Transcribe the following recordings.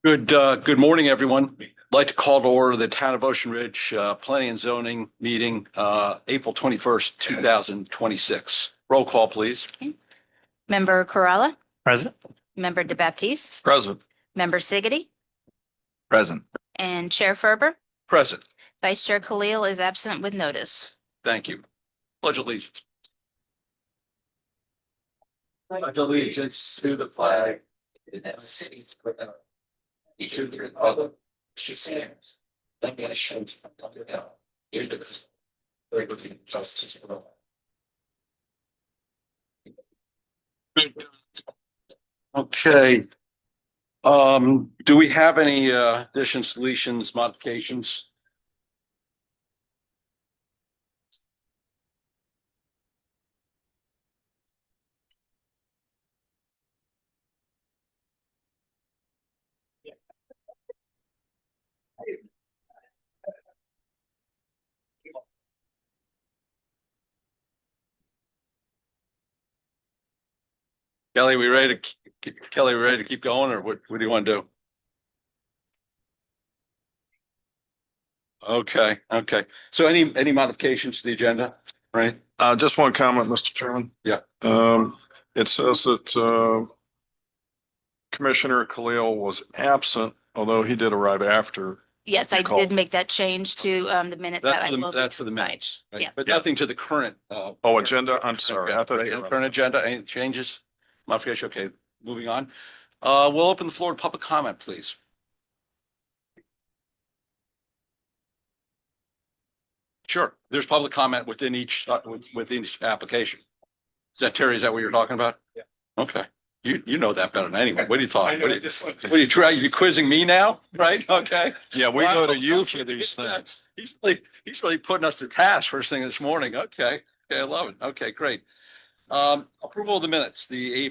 Good morning, everyone. I'd like to call to order the Town of Ocean Ridge Planning and Zoning meeting, April 21st, 2026. Roll call, please. Member Corrala, Present. Member DeBaptiste, Present. Member Siggety, Present. and Chair Ferber. Present. Vice Chair Khalil is absent with notice. Thank you. Pledge allegiance. Pledge allegiance to the flag of the United States of America, each of the republic, which stands, one nation under God, indivisible, with liberty and justice for all. Okay. Do we have any additions, deletions, modifications? Kelly, we ready to keep going, or what do you want to do? Okay. So any modifications to the agenda, right? Just one comment, Mr. Chairman. Yeah. It says that Commissioner Khalil was absent, although he did arrive after. Yes, I Call. did make that change to the minute that I will. That's for the minutes, right? Yes. But nothing to the current. Agenda. I'm sorry. I thought you were- Current agenda, any changes? Modification, okay, moving on. We'll open the floor to public comment, please. Sure, there's public comment within each application. Is that Terry, is that what you're talking about? Yeah. Okay, you know that better than anyone. What do you thought? What are you trying? You quizzing me now, right? Okay. Yeah, we go to you for these things. He's really putting us to task first thing this morning. Okay, I love it. Okay, great. Approval of the minutes, the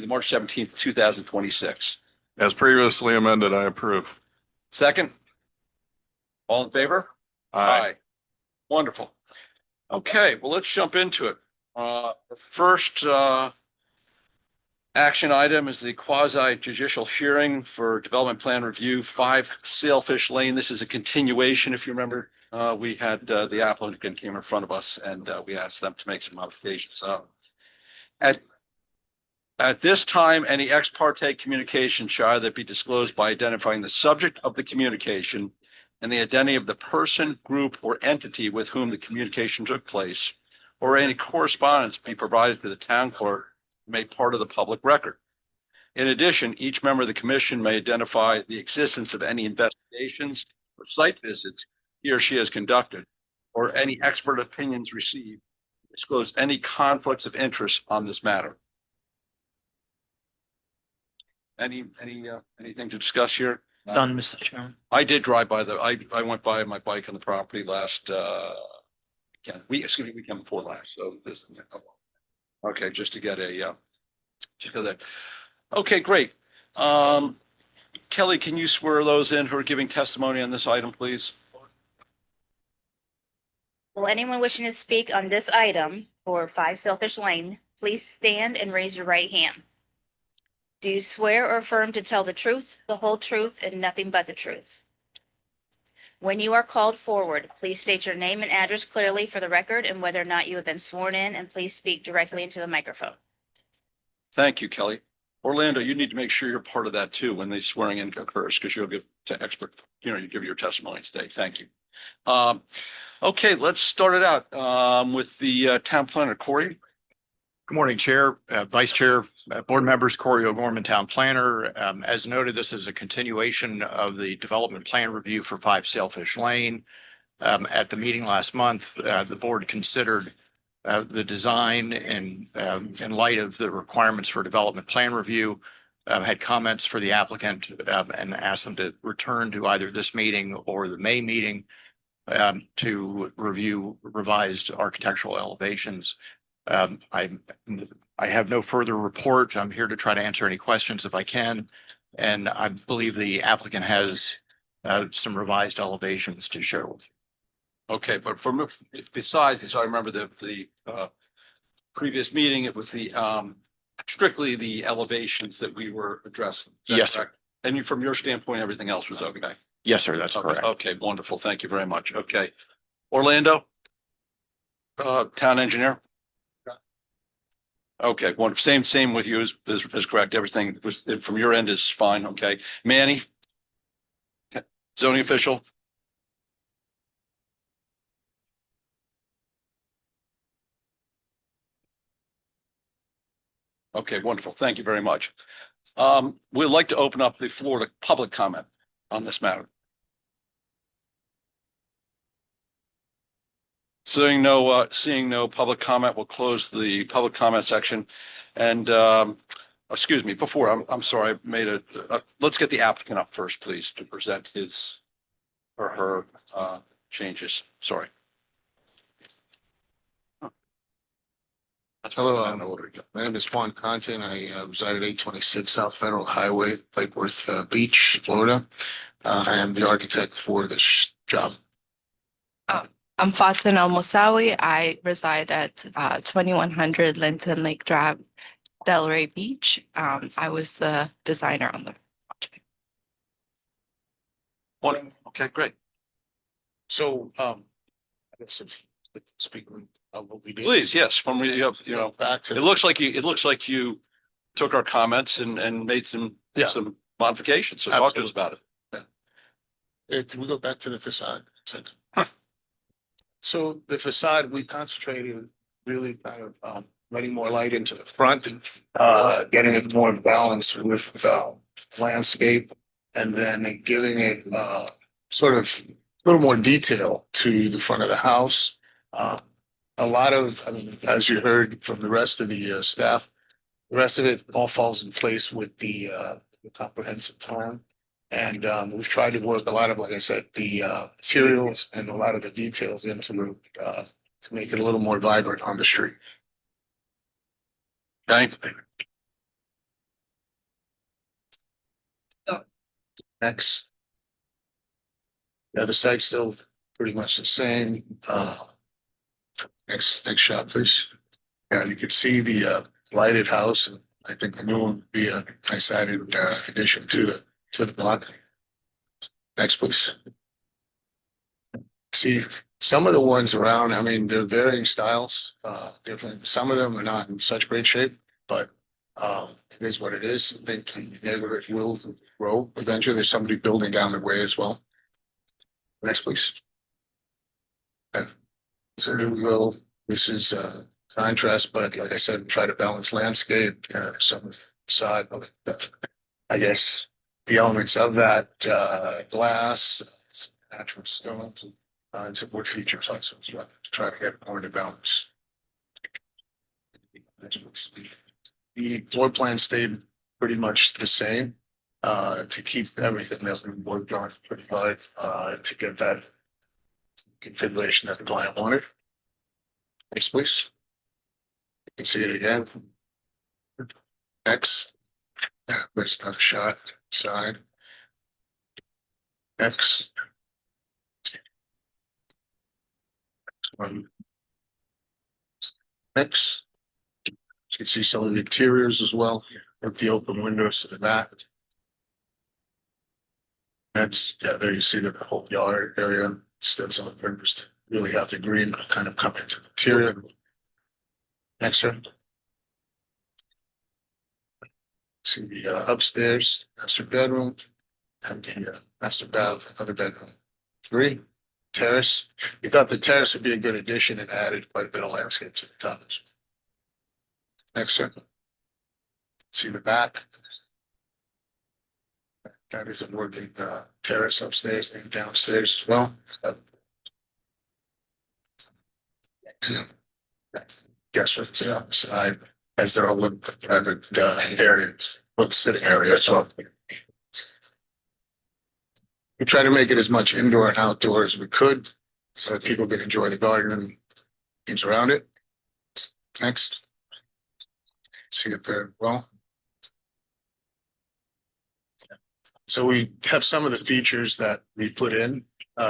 March 17th, 2026. As previously amended, I approve. Second? All in favor? Aye. Wonderful. Okay, well, let's jump into it. The first action item is the quasi judicial hearing for development plan review 5 Sailfish Lane. This is a continuation, if you remember. We had the applicant came in front of us and we asked them to make some modifications. At this time, any ex parte communication shall either be disclosed by identifying the subject of the communication and the identity of the person, group, or entity with whom the communication took place, or any correspondence be provided to the town clerk made part of the public record. In addition, each member of the commission may identify the existence of any investigations or site visits he or she has conducted, or any expert opinions received, disclose any conflicts of interest on this matter. Anything to discuss here? None, Mr. Chairman. I did drive by I went by my bike on the property last weekend before last. So this, okay, just to get that. Okay, great. Kelly, can you swear those in who are giving testimony on this item, please? Will anyone wishing to speak on this item for 5 Sailfish Lane, please stand and raise your right hand. Do you swear or affirm to tell the truth, the whole truth, and nothing but the truth? When you are called forward, please state your name and address clearly for the record and whether or not you have been sworn in, and please speak directly into the microphone. Thank you, Kelly. Orlando, you need to make sure you're part of that too when the swearing in occurs, because you'll give to expert, you give your testimony today. Thank you. Okay, let's start it out with the town planner, Corey. Good morning, Chair, Vice Chair, board members, Corey O'Gorman, Town Planner. As noted, this is a continuation of the development plan review for 5 Sailfish Lane. At the meeting last month, the board considered the design and in light of the requirements for development plan review, had comments for the applicant and asked them to return to either this meeting or the May meeting to review revised architectural elevations. I have no further report. I'm here to try to answer any questions if I can. And I believe the applicant has some revised elevations to share with you. Okay, but besides, as I remember the previous meeting, it was the strictly the elevations that we were addressing. Yes, sir. And you, from your standpoint, everything else was okay? Yes, sir, that's correct. Okay, wonderful. Thank you very much. Okay. Orlando? Town engineer? Okay, one, same with you is correct. Everything was, from your end is fine. Okay. Manny? Zoning official? Okay, wonderful. Thank you very much. We'd like to open up the floor to public comment on this matter. Seeing no public comment, we'll close the public comment section. And, excuse me, I'm sorry, I made let's get the applicant up first, please, to present his or her, changes. Sorry. Hello, I don't know what we got. my name is Juan Conte and I reside at 826 South Federal Highway, Lake Worth Beach, Florida. I am the architect for this job. I'm Fatin El Moussaoui. I reside at 2100 Linton Lake Drive, Delray Beach. I was the designer on the project. Okay, great. So, I guess if speaking of what we did. Please, yes, from you know, Back to. it looks like you took our comments and made some Yeah. some modifications. So talk to us about it. Can we go back to the facade? So the facade, we concentrated really kind of letting more light into the front, getting it more balanced with landscape, and then giving it sort of a little more detail to the front of the house. A lot of, I mean, as you heard from the rest of the staff, the rest of it all falls in place with the comprehensive plan. And we've tried to work a lot of, like I said, the materials and a lot of the details into to make it a little more vibrant on the street. Okay. Next. Yeah, the site's still pretty much the same. Next shot, please. Yeah, you can see the lighted house, and I think the new one would be a nice added addition to the block. Next, please. See, some of the ones around, I mean, they're varying styles, different. Some of them are not in such great shape, but it is what it is. I think the neighborhood will grow eventually. There's somebody building down the way as well. Next, please. So here we go. This is contrast, but like I said, try to balance landscape, some side of it. I guess the elements of that glass, natural stones, and some wood features also as well to try to get more to balance. The floor plan stayed pretty much the same to keep everything that we worked on pretty hard to get that configuration that the client wanted. Next, please. You can see it again. Next. Yeah, there's another shot side. Next. One. Next. You can see some of the interiors as well, with the open windows to the back. That's, yeah, there you see the whole yard area. That's on purpose to really have the green kind of come into the interior. Next one. See the upstairs master bedroom and the master bath, another bedroom. 3, terrace. We thought the terrace would be a good addition and added quite a bit of landscape to the top. Next circle. See the back. That is a working terrace upstairs and downstairs as well. Guest rooms on the side, as they're all little private areas, little sitting area as well. We try to make it as much indoor and outdoor as we could, so that people can enjoy the garden and things around it. Next. See it there, well. So we have some of the features that we put in,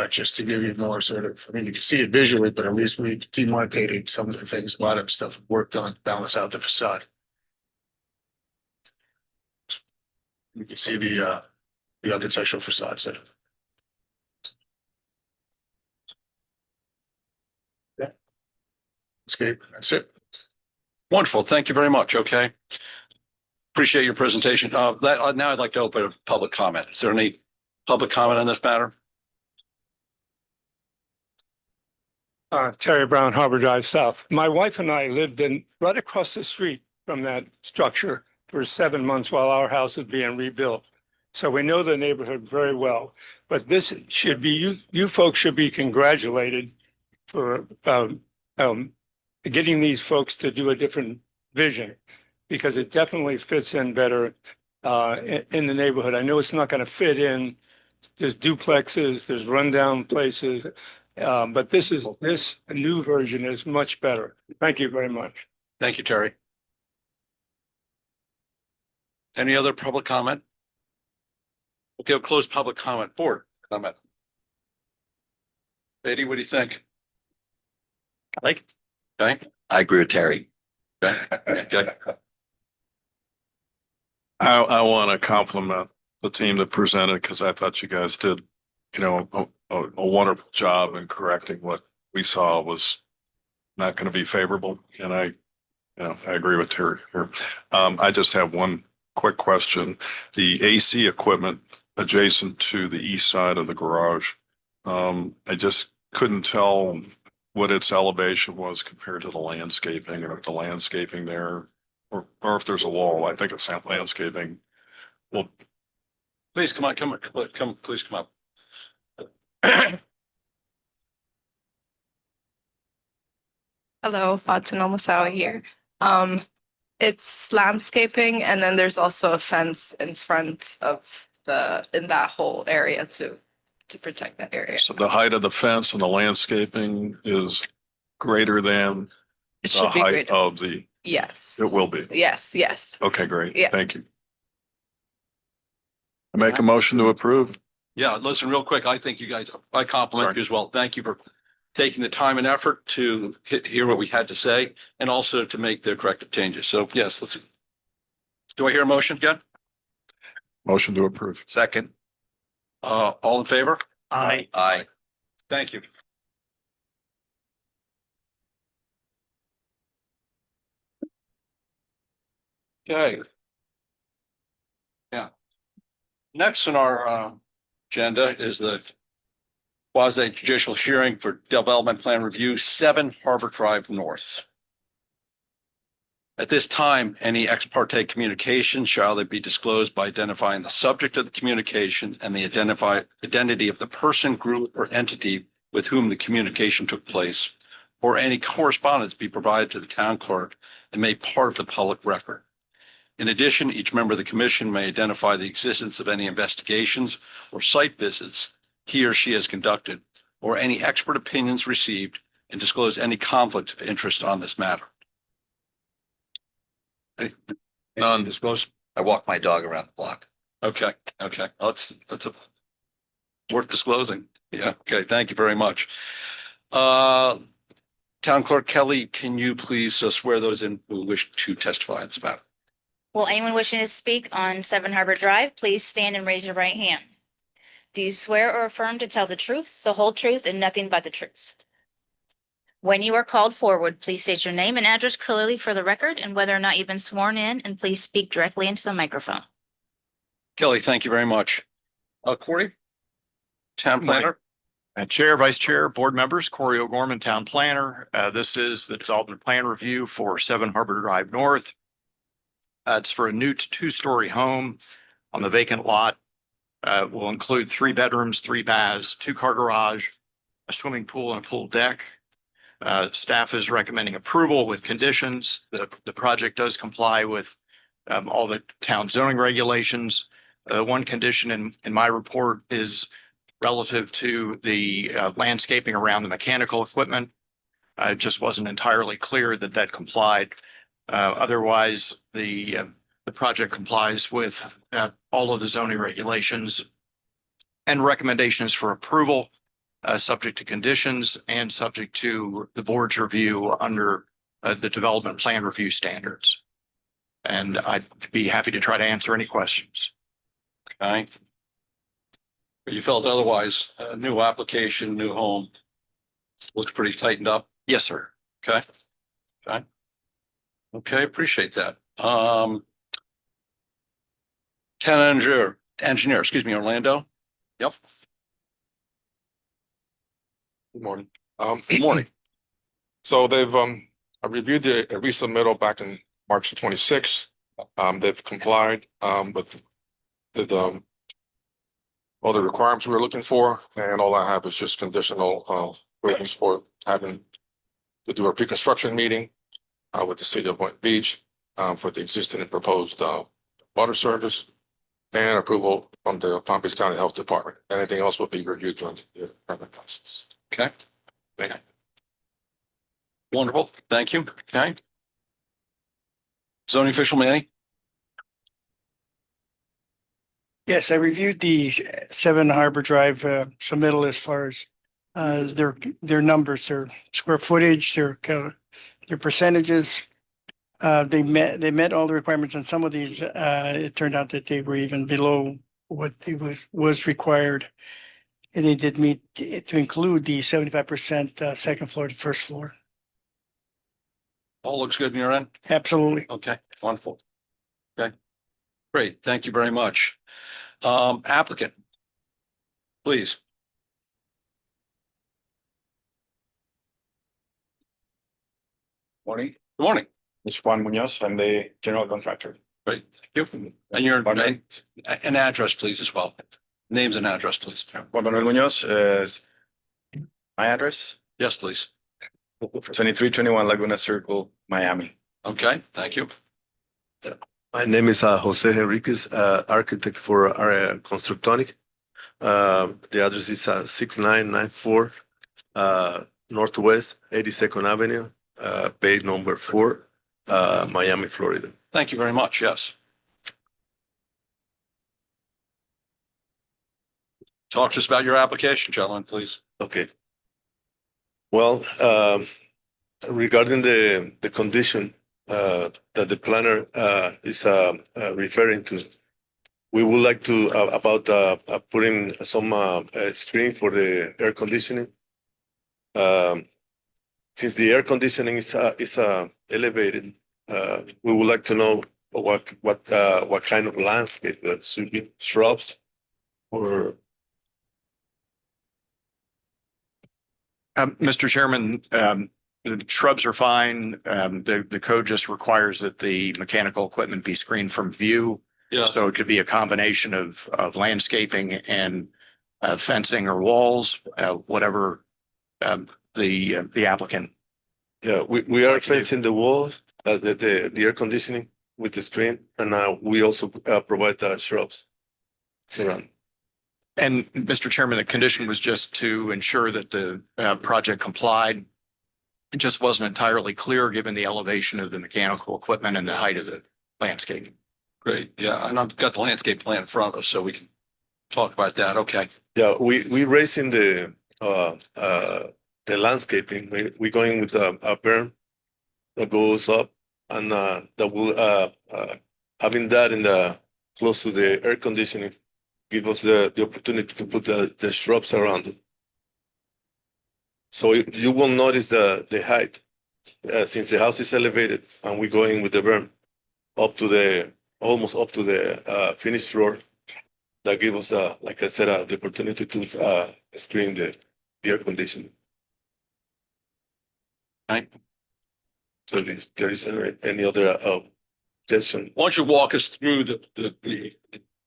just to give you more sort of, I mean, you can see it visually, but at least we demarcated some of the things, a lot of stuff worked on, to balance out the facade. You can see the the architectural facades. Escape, that's it. Wonderful. Thank you very much. Okay. Appreciate your presentation. Now I'd like to open a public comment. Is there any public comment on this matter? Terry Brown, Harbor Drive South. My wife and I lived right across the street from that structure for 7 months while our house was being rebuilt. So we know the neighborhood very well, but this should be, you folks should be congratulated for getting these folks to do a different vision, because it definitely fits in better in the neighborhood. I know it's not going to fit in. There's duplexes, there's rundown places, but this new version is much better. Thank you very much. Thank you, Terry. Any other public comment? Okay, we'll close public comment. Board comment. Beatty, what do you think? Like, Okay. I agree with Terry. Okay. Okay. I want to compliment the team that presented, because I thought you guys did, a wonderful job in correcting what we saw was not going to be favorable. And I agree with Terry here. I just have one quick question. The AC equipment adjacent to the east side of the garage, I just couldn't tell what its elevation was compared to the landscaping, and if the landscaping there, or if there's a wall. I think it's landscaping. Well, Please come on, please come up. Hello, Faten Al-Moussaoui here. It's landscaping, and then there's also a fence in front of in that whole area to protect that area. so the height of the fence and the landscaping is greater than It the should be height greater. of the, Yes. it will be. Yes, yes. Okay, great. Yeah. Thank you. I make a motion to approve. Yeah, listen, real quick, I think you guys, I compliment you as well. Thank you for taking the time and effort to hear what we had to say and also to make the corrective changes. So yes, do I hear a motion again? Motion to approve. Second. All in favor? Aye. Aye. Thank you. Okay. Yeah. Next on our agenda is the quasi judicial hearing for development plan review 7 Harbor Drive North. At this time, any ex parte communication shall they be disclosed by identifying the subject of the communication and the identity of the person, group, or entity with whom the communication took place, or any correspondence be provided to the town clerk and made part of the public record. In addition, each member of the commission may identify the existence of any investigations or site visits he or she has conducted, or any expert opinions received, and disclose any conflict of interest on this matter. None. Disclose. I walk my dog around the block. Okay. That's worth disclosing. Yeah. Okay. Thank you very much. Town Clerk Kelly, can you please swear those in who wish to testify on this matter? Will anyone wishing to speak on 7 Harbor Drive, please stand and raise your right hand. Do you swear or affirm to tell the truth, the whole truth, and nothing but the truth? When you are called forward, please state your name and address clearly for the record and whether or not you've been sworn in, and please speak directly into the microphone. Kelly, thank you very much. Corey? Town Planner? Chair, Vice Chair, Board members, Corey O'Gorman, Town Planner. This is the development plan review for 7 Harbor Drive North. It's for a new 2-story home on the vacant lot. Will include 3 bedrooms, 3 baths, 2-car garage, a swimming pool, and a pool deck. Staff is recommending approval with conditions. The project does comply with all the town zoning regulations. One condition in my report is relative to the landscaping around the mechanical equipment. It just wasn't entirely clear that complied. Otherwise, the project complies with all of the zoning regulations and recommendations for approval, subject to conditions and subject to the board's review under the development plan review standards. And I'd be happy to try to answer any questions. Okay. You felt otherwise, new application, new home. Looks pretty tightened up. Yes, sir. Okay. Okay. Okay, appreciate that. Town engineer, excuse me, Orlando. Yep. Good morning. Good morning. So they've, I reviewed the resubmittal back in March 26th. They've complied, with, all the requirements we were looking for, and all I have is just conditional, ratings for having to do a pre-construction meeting, with the city of Point Beach, for the existing and proposed, water service and approval from the Palm Beach County Health Department. Anything else will be reviewed during the permit process. Okay. Thank you. Wonderful. Thank you. Okay. Zoning official Manny. Yes, I reviewed the 7 Harbor Drive submittal as far as their numbers, their square footage, their percentages. They met all the requirements on some of these. It turned out that they were even below what it was required. And they did meet to include the 75% second floor to first floor. All looks good in your end? Absolutely. Okay, wonderful. Okay, great. Thank you very much. Applicant, please. Morning, Good morning. Mr. Juan Munoz. I'm the general contractor. Great. Thank you. And your an address, please, as well. Names and address, please. Juan Manuel Munoz is my address, Yes, please. 2321 Laguna Circle, Miami. Okay, thank you. My name is Jose Henriquez, architect for Constructonic. The address is 6994 Northwest 82nd Avenue, Bay number 4, Miami, Florida. Thank you very much. Yes. Talk to us about your application, gentlemen, please. Okay. Well, regarding the condition that the planner is referring to, we would like to about putting some screen for the air conditioning. Since the air conditioning is elevated, we would like to know what kind of landscape that should be, shrubs or. Mr. Chairman, the shrubs are fine. The code just requires that the mechanical equipment be screened from view. Yeah. So it could be a combination of landscaping and fencing or walls, whatever the applicant. Yeah, we are fencing the walls, the air conditioning with the screen, and we also provide shrubs surround. And Mr. Chairman, the condition was just to ensure that the project complied. It just wasn't entirely clear given the elevation of the mechanical equipment and the height of the landscape. Great. Yeah, and I've got the landscape plan in front of us, so we can talk about that. Okay. Yeah, we raising the landscaping. We're going with a berm that goes up, and that will having that in the close to the air conditioning give us the opportunity to put the shrubs around it. So you will notice the height since the house is elevated, and we're going with the berm up to almost up to the finished floor. That gives us, like I said, the opportunity to screen the air conditioning. Right. So there is any other suggestion? Why don't you walk us through the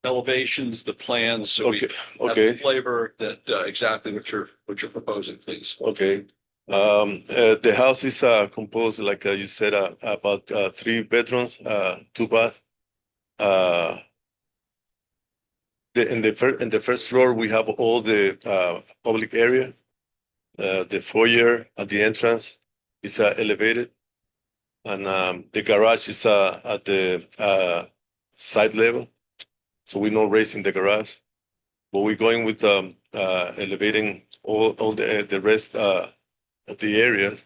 elevations, the plans, so we have a flavor that exactly what you're proposing, please. Okay. The house is composed, like you said, about 3 bedrooms, 2 bath. In the first floor, we have all the public area. The foyer at the entrance is elevated, and the garage is at the side level. So we're not raising the garage, but we're going with elevating all the rest of the area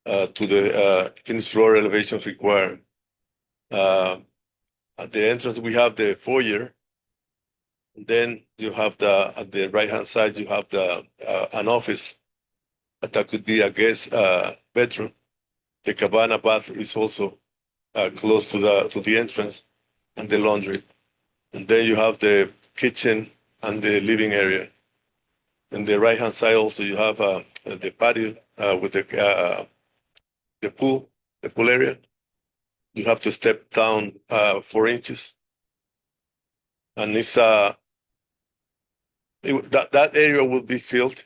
to the finished floor elevations required. At the entrance, we have the foyer. Then you have at the right-hand side, you have an office. That could be a guest bedroom. The cabana bath is also close to the entrance, and the laundry. And then you have the kitchen and the living area. And the right-hand side also, you have the patio with the pool area. You have to step down 4 inches. And it's that area will be filled,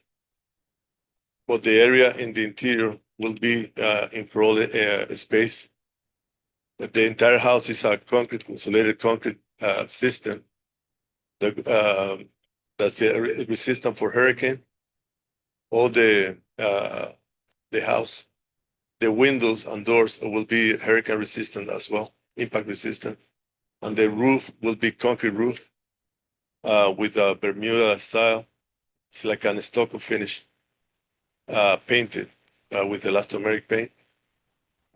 but the area in the interior will be in crawl space. The entire house is a insulated concrete system that's resistant for hurricane. All the house, the windows and doors will be hurricane resistant as well, impact resistant. And the roof will be concrete roof with a Bermuda style. It's like an stucco finish, painted with elastomeric paint.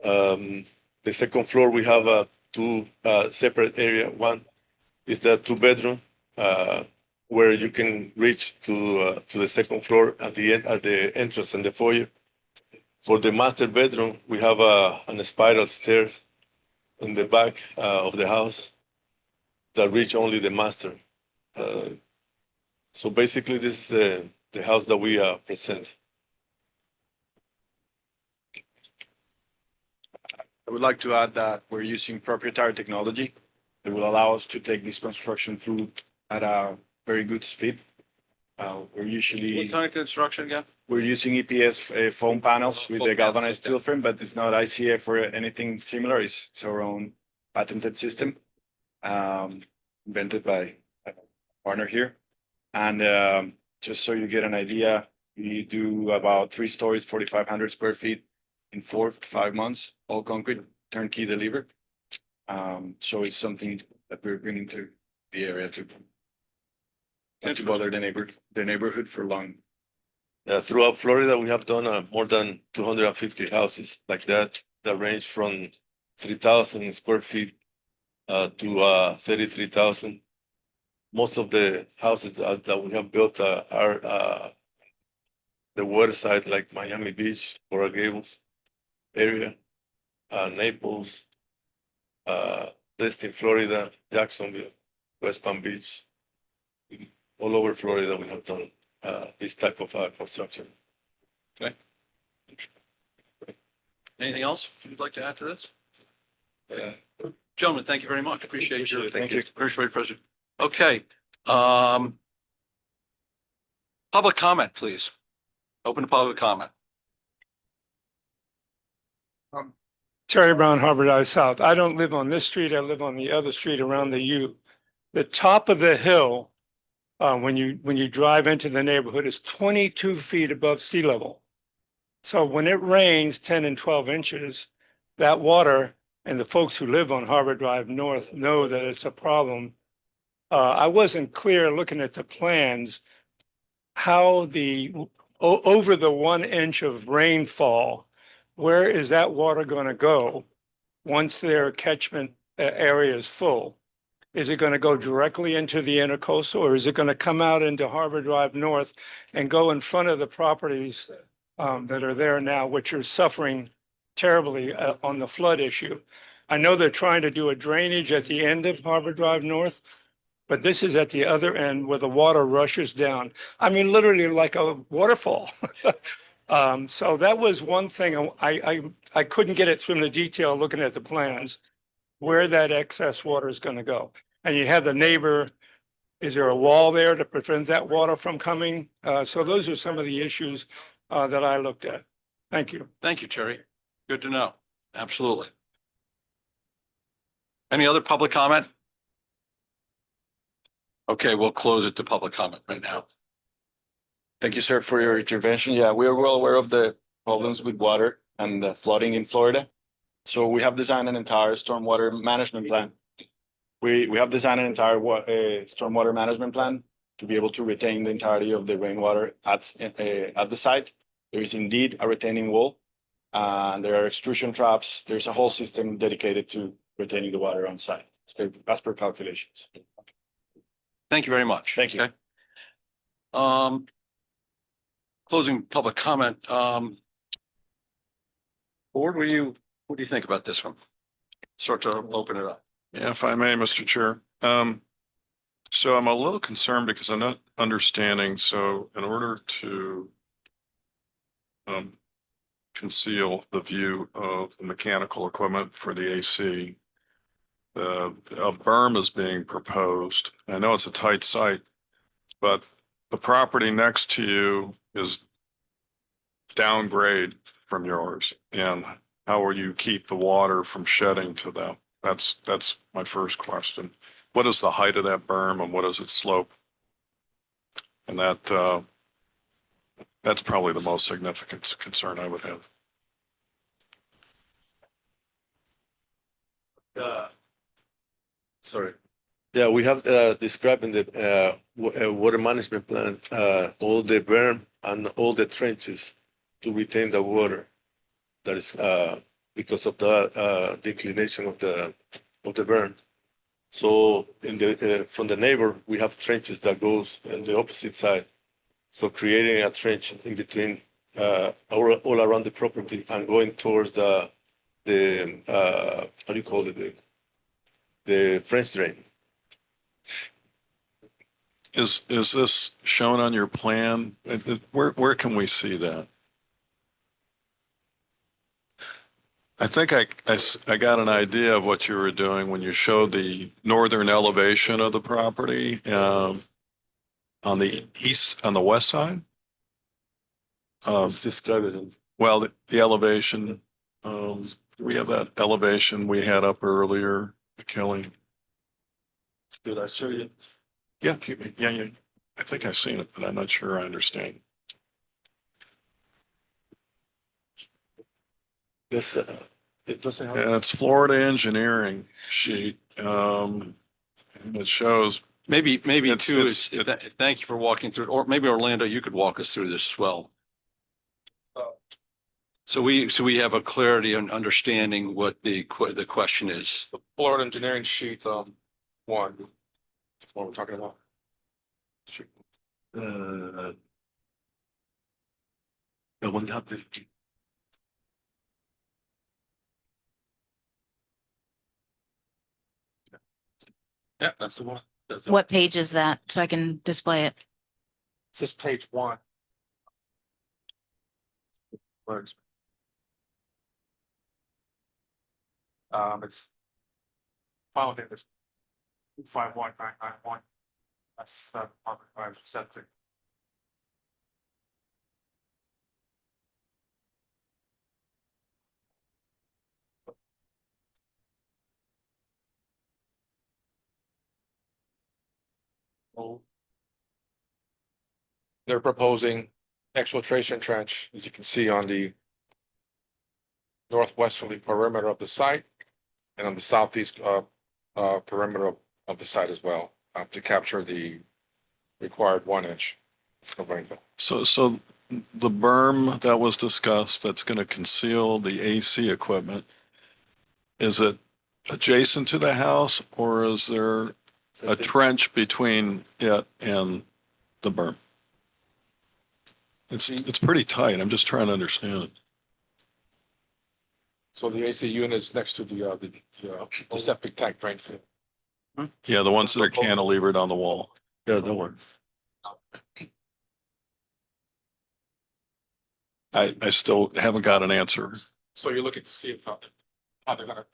The second floor, we have 2 separate area. One is the 2-bedroom where you can reach to the second floor at the entrance and the foyer. For the master bedroom, we have a spiral stair in the back of the house that reach only the master. So basically, this is the house that we present. I would like to add that we're using proprietary technology that will allow us to take this construction through at a very good speed. What kind of construction again? We're using EPS foam panels with Foam the panels, galvanized okay. steel frame, but it's not ICF or anything similar. It's our own patented system, invented by a partner here. And just so you get an idea, we do about 3 stories, 4,500 square feet in 4 to 5 months, all concrete, turnkey delivered. So it's something that we're bringing to the area to not to bother the neighborhood for long. Throughout Florida, we have done more than 250 houses like that range from 3,000 square feet to 33,000. Most of the houses that we have built are the water side, like Miami Beach, Coral Gables area, Naples, Destin, Florida, Jacksonville, West Palm Beach. All over Florida, we have done this type of construction. Okay. Anything else you'd like to add to this? Gentlemen, thank you very much. Appreciate your. Thank you. Appreciate it, President. Okay. Public comment, please. Open to public comment. Terry Brown, Harbor Drive South. I don't live on this street. I live on the other street around the U. The top of the hill, when you drive into the neighborhood, is 22 feet above sea level. So when it rains 10 and 12 inches, that water, and the folks who live on Harbor Drive North know that it's a problem. I wasn't clear looking at the plans how over the 1 inch of rainfall, where is that water going to go once their catchment area is full? Is it going to go directly into the intercoastal, or is it going to come out into Harbor Drive North and go in front of the properties that are there now, which are suffering terribly on the flood issue? I know they're trying to do a drainage at the end of Harbor Drive North, but this is at the other end where the water rushes down. I mean, literally like a waterfall. So that was one thing I couldn't get it from the detail looking at the plans, where that excess water is going to go. And you have the neighbor, is there a wall there to prevent that water from coming? So those are some of the issues that I looked at. Thank you. Thank you, Terry. Good to know. Absolutely. Any other public comment? Okay, we'll close it to public comment right now. Thank you, sir, for your intervention. Yeah, we are well aware of the problems with water and flooding in Florida. So we have designed an entire stormwater management plan. We have designed an entire stormwater management plan to be able to retain the entirety of the rainwater at the site. There is indeed a retaining wall. There are extrusion traps. There's a whole system dedicated to retaining the water on site as per calculations. Thank you very much. Thank you. Okay. Closing public comment. Board, what do you think about this one? Start to open it up. Yeah, if I may, Mr. Chair. So I'm a little concerned because I'm not understanding. So in order to conceal the view of the mechanical equipment for the AC, a berm is being proposed. I know it's a tight site, but the property next to you is downgrade from yours. And how will you keep the water from shedding to them? That's my first question. What is the height of that berm and what does it slope? And that's probably the most significant concern I would have. Sorry. Yeah, we have described in the water management plan, all the berm and all the trenches to retain the water. That is because of the inclination of the berm. So in the from the neighbor, we have trenches that goes on the opposite side. So creating a trench in between all around the property and going towards the how do you call it, the French drain. Is this shown on your plan? Where can we see that? I think I got an idea of what you were doing when you showed the northern elevation of the property on the west side. Let's describe it. Well, the elevation, we have that elevation we had up earlier, Kelly. Did I show you? Yeah, yeah. I think I've seen it, but I'm not sure I understand. This it doesn't have. And it's Florida engineering sheet. And it shows. Maybe It's- too it's- is, thank you for walking through it, or maybe Orlando, you could walk us through this as well. So we have a clarity and understanding what the question is. The Florida engineering sheet, one, what we're talking about. The one that the Yeah, that's the one. that's the What page is that? So I can display it. This is page one. Words. It's file data 251991. That's septic. They're proposing exfiltration trench, as you can see on the northwesterly perimeter of the site and on the southeast perimeter of the site as well, to capture the required 1 inch of rainfall. So the berm that was discussed, that's going to conceal the AC equipment, is it adjacent to the house or is there a trench between it and the berm? It's pretty tight. I'm just trying to understand it. So the AC unit is next to the septic tank drain field. Yeah, the ones that are cantilevered on the wall. Yeah, don't worry. I still haven't got an answer. So you're looking to see if how they're gonna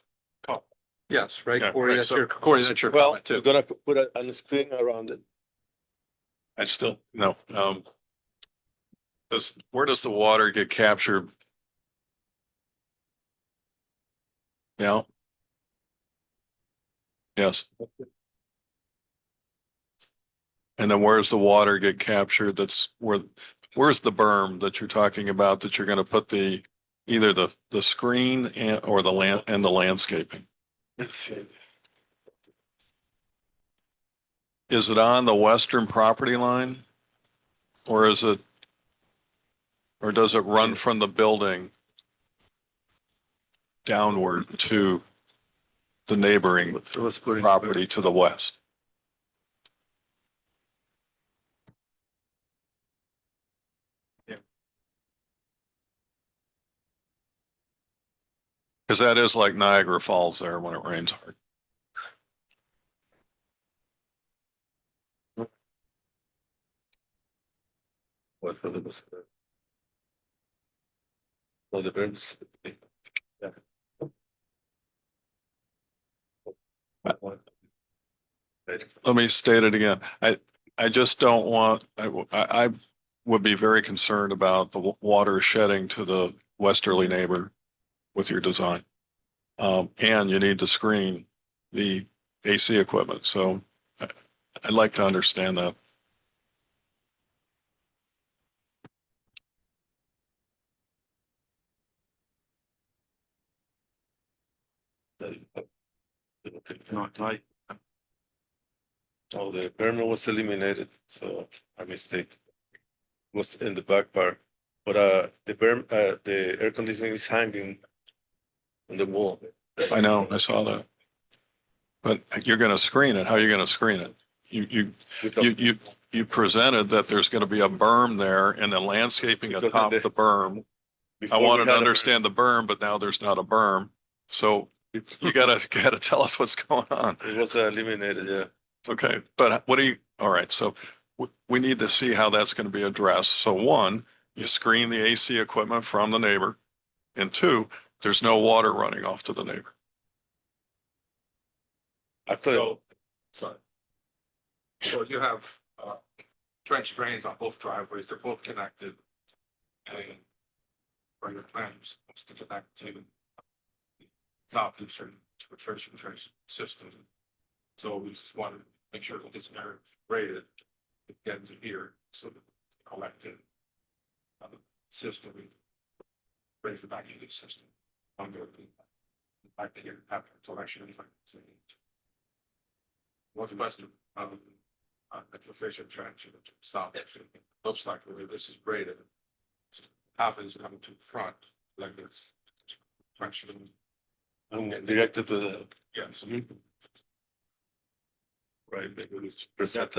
come. Yes, right, Yeah, Corey, right, that's so- your comment Well, too. we're gonna put a screen around it. I still, no, where does the water get captured? Yeah. Yes. And then where's the water get captured? Where's the berm that you're talking about that you're going to put either the screen or the landscaping? Let's see. Is it on the western property line? Or does it run from the building downward to the neighboring Let's put it. property to the west? Because that is like Niagara Falls there when it rains hard. What's for the for the berms. Yeah. Let me state it again. I just don't want, I would be very concerned about the water shedding to the westerly neighbor with your design. And you need to screen the AC equipment. So I'd like to understand that. Oh, the berm was eliminated, so a mistake. Was in the back part, but the berm, the air conditioning is hanging on the wall. I know, I saw that. But you're going to screen it. How are you going to screen it? You presented that there's going to be a berm there and the landscaping Because atop the- the berm. I Before we wanted to had a berm. understand the berm, but now there's not a berm. So you gotta tell us what's going on. It was eliminated, yeah. Okay, but what do you, all right, so we need to see how that's going to be addressed. So one, you screen the AC equipment from the neighbor. And two, there's no water running off to the neighbor. Actually, Sorry. So you have trench drains on both driveways, they're both connected. And where your plan is supposed to connect to southeastern filtration system. So we just wanted to make sure that this area is graded to get to here, so that collected system, ready for back into the system. On the back to here, after collection and northwestern, the filtration trench, south, looks like where this is graded. Half is coming to the front, like it's functioning. directed to the, Yes. right, maybe we should present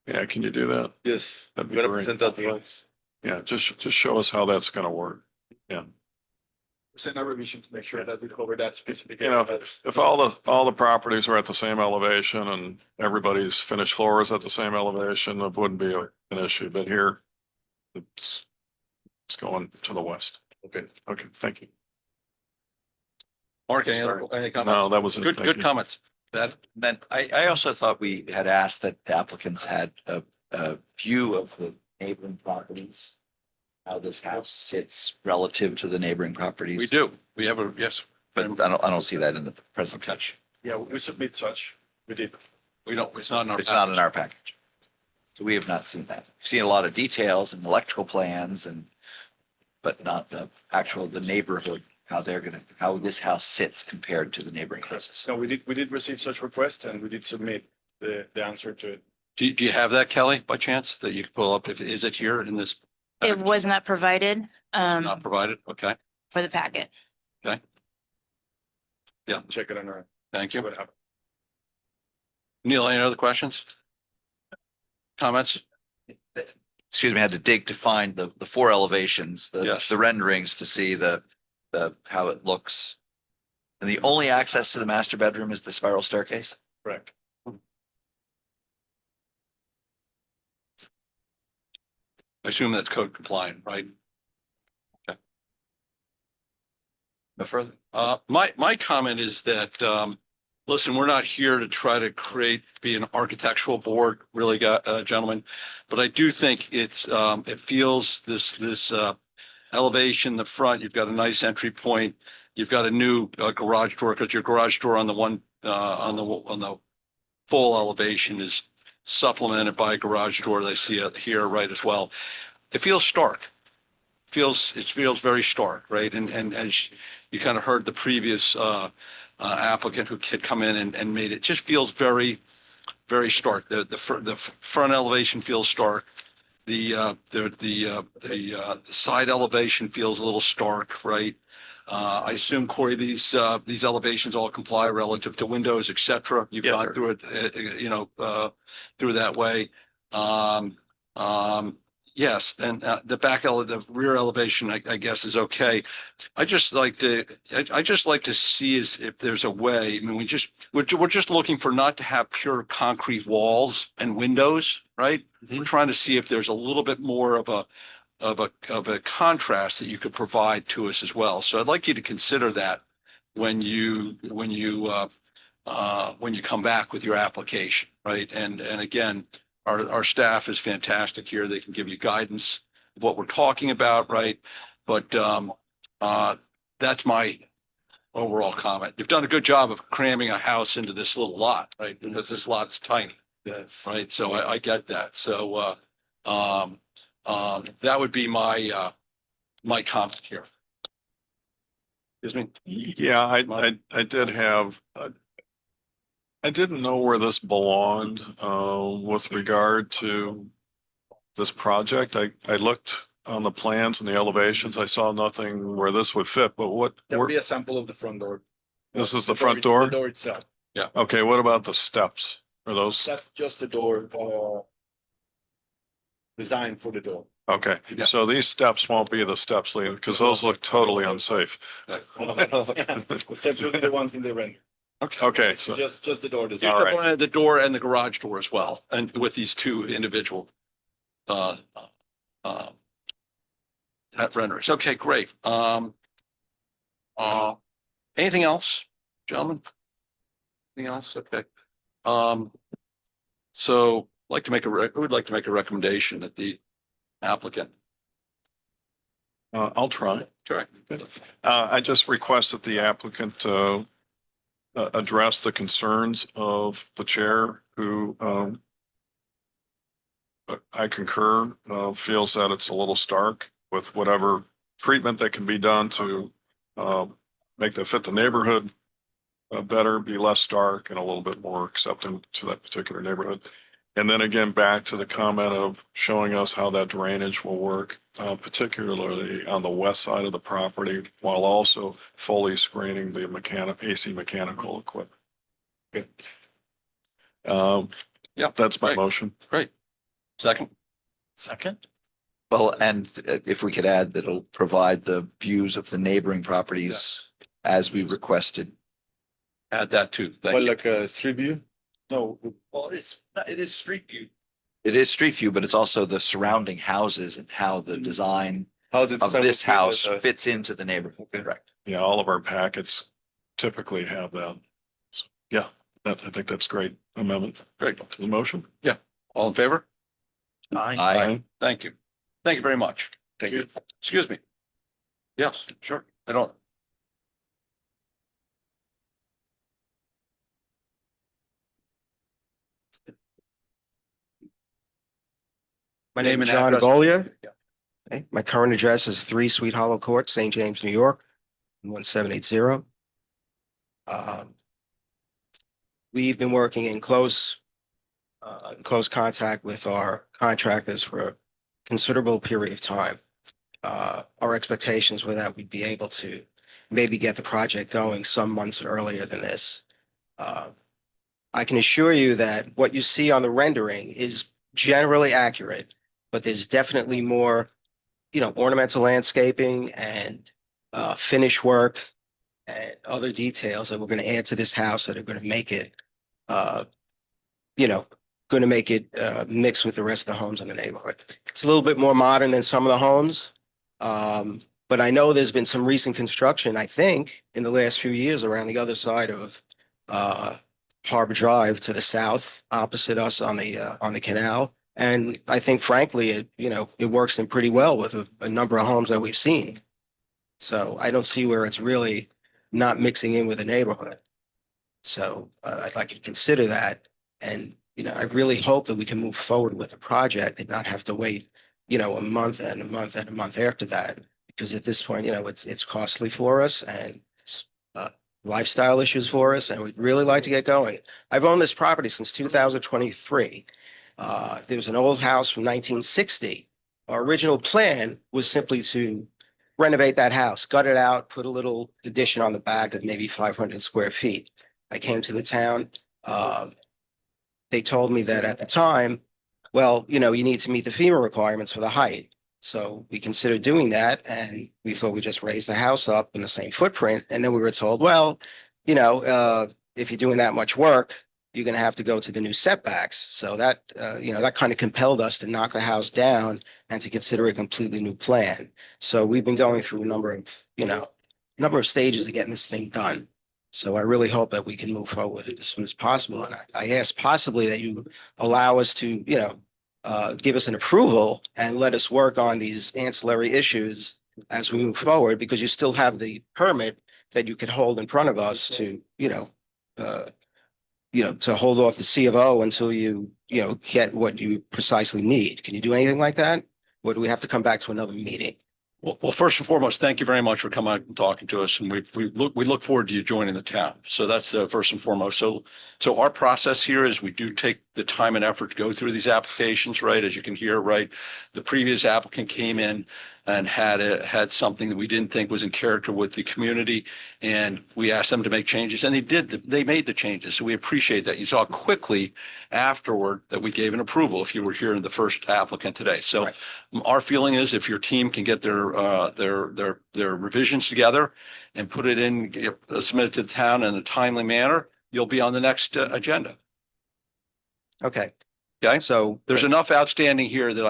Yeah, can you do that? yes, That'd be we're gonna great. present that once. Yeah, just show us how that's going to work. Yeah. Send a revision to make sure that we cover that specific. You know, if all the properties are at the same elevation and everybody's finished floor is at the same elevation, it wouldn't be an issue. But here, it's going to the west. Okay. Okay, thank you. Mark, any No, comments? that was. Good comments. That, Then I also thought we had asked that the applicants had a view of the neighboring properties. How this house sits relative to the neighboring properties. we do. We have a, yes, But I don't see that in the present touch. Yeah, we submit such, we did. we don't, it's not in our. It's not in package. our package. So we have not seen that. We've seen a lot of details and electrical plans but not the neighborhood, how this house sits compared to the neighboring houses. No, we did receive such request and we did submit the answer to it. Do you have that, Kelly, by chance, that you can pull up? Is it here in this? It was not provided Not provided? Okay, for the packet. Check it on our. thank see you. what happened. Neil, any other questions? Comments? Excuse me, I had to dig to find the four elevations, Yes. the renderings to see the how it looks. And the only access to the master bedroom is the spiral staircase? Correct. I assume that's code compliant, right? No further? My comment is that, listen, we're not here to try to be an architectural board, really, gentlemen. But I do think it feels this elevation, the front, you've got a nice entry point. You've got a new garage door, because your garage door on the full elevation is supplemented by a garage door. They see it here, right, as well. It feels stark. It feels very stark, right? And as you kind of heard the previous applicant who had come in and made it, just feels very, very stark. The front elevation feels stark. The side elevation feels a little stark, right? I assume, Corey, these elevations all comply relative to windows, et cetera. You've gone through it, through that way. Yes, and the rear elevation, I guess, is okay. I just like to see is if there's a way. I mean, we're just looking for not to have pure concrete walls and windows, right? We're trying to see if there's a little bit more of a contrast that you could provide to us as well. So I'd like you to consider that when you come back with your application, right? And again, our staff is fantastic here. They can give you guidance of what we're talking about, right? But that's my overall comment. You've done a good job of cramming a house into this little lot, right? Because this lot is tiny. Yes. Right, so I get that. So that would be my my comment here. Excuse me. Yeah, I did have, I didn't know where this belonged, with regard to this project. I looked on the plans and the elevations. I saw nothing where this would fit, but what, There will be a sample of the front door. this is the front door? The door itself. Okay, what about the steps? Are those, That's just the door, designed for the door. okay, so these steps won't be the steps leading, because those look totally unsafe. Steps will be the ones in the render. Okay, so, Just the door You design. All right. wanted the door and the garage door as well, and with these two individual renderings. Okay, great. Anything else, gentlemen? Anything else? Okay. So like to make who would like to make a recommendation that the applicant? I'll try. Correct. I just request that the applicant, address the concerns of the chair who, I concur, feels that it's a little stark with whatever treatment that can be done to, make that fit the neighborhood, better, be less stark and a little bit more accepting to that particular neighborhood. And then again, back to the comment of showing us how that drainage will work, particularly on the west side of the property, while also fully screening the AC mechanical equipment. Okay. Yeah, That's my great. motion. Great. Second, Well, and if we could add that it'll provide the views of the neighboring properties as we requested. add that too. Thank Well, you. like a street view? No, Well, it is street view. it is street view, but it's also the surrounding houses and how the design How the of design this would be house that, fits into the neighborhood. Okay. Correct. Yeah, all of our packets typically have that. So, yeah, I think that's great amendment. Great. To the motion. All in favor? Aye. Thank you. Thank you very much. Thank you. Excuse me. Yes, sure. I don't. My Name name is and John address. Golia. Yeah. Okay, my current address is 3 Sweet Hollow Court, St. James, New York, 1780. We've been working in close contact with our contractors for a considerable period of time. Our expectations were that we'd be able to maybe get the project going some months earlier than this. I can assure you that what you see on the rendering is generally accurate, but there's definitely more, ornamental landscaping and finish work and other details that we're going to add to this house that are going to make it, mix with the rest of the homes in the neighborhood. It's a little bit more modern than some of the homes. But I know there's been some recent construction, I think, in the last few years around the other side of Harbor Drive to the south, opposite us on the canal. And I think frankly, it works in pretty well with a number of homes that we've seen. So I don't see where it's really not mixing in with the neighborhood. So I'd like you to consider that. And, I really hope that we can move forward with the project and not have to wait, a month and a month and a month after that. Because at this point, it's costly for us and it's lifestyle issues for us, and we'd really like to get going. I've owned this property since 2023. There was an old house from 1960. Our original plan was simply to renovate that house, gut it out, put a little addition on the back of maybe 500 square feet. I came to the town. They told me that at the time, well, you know, you need to meet the FEMA requirements for the height. So we considered doing that and we thought we just raise the house up in the same footprint. And then we were told, well, you know, if you're doing that much work, you're going to have to go to the new setbacks. So that, you know, that kind of compelled us to knock the house down and to consider a completely new plan. So we've been going through a number of stages of getting this thing done. So I really hope that we can move forward with it as soon as possible. And I ask possibly that you allow us to, you know, give us an approval and let us work on these ancillary issues as we move forward, because you still have the permit that you could hold in front of us to, to hold off the C of O until you get what you precisely need. Can you do anything like that? Or do we have to come back to another meeting? Well, first and foremost, thank you very much for coming out and talking to us, and we look forward to you joining the town. So that's first and foremost. So our process here is we do take the time and effort to go through these applications, right? As you can hear, right? The previous applicant came in and had something that we didn't think was in character with the community, and we asked them to make changes, and they did. They made the changes, so we appreciate that. You saw quickly afterward that we gave an approval if you were here in the first applicant today. So Right. Our feeling is if your team can get their revisions together and put it in, submit it to the town in a timely manner, you'll be on the next agenda. Okay. Okay. So There's enough outstanding here that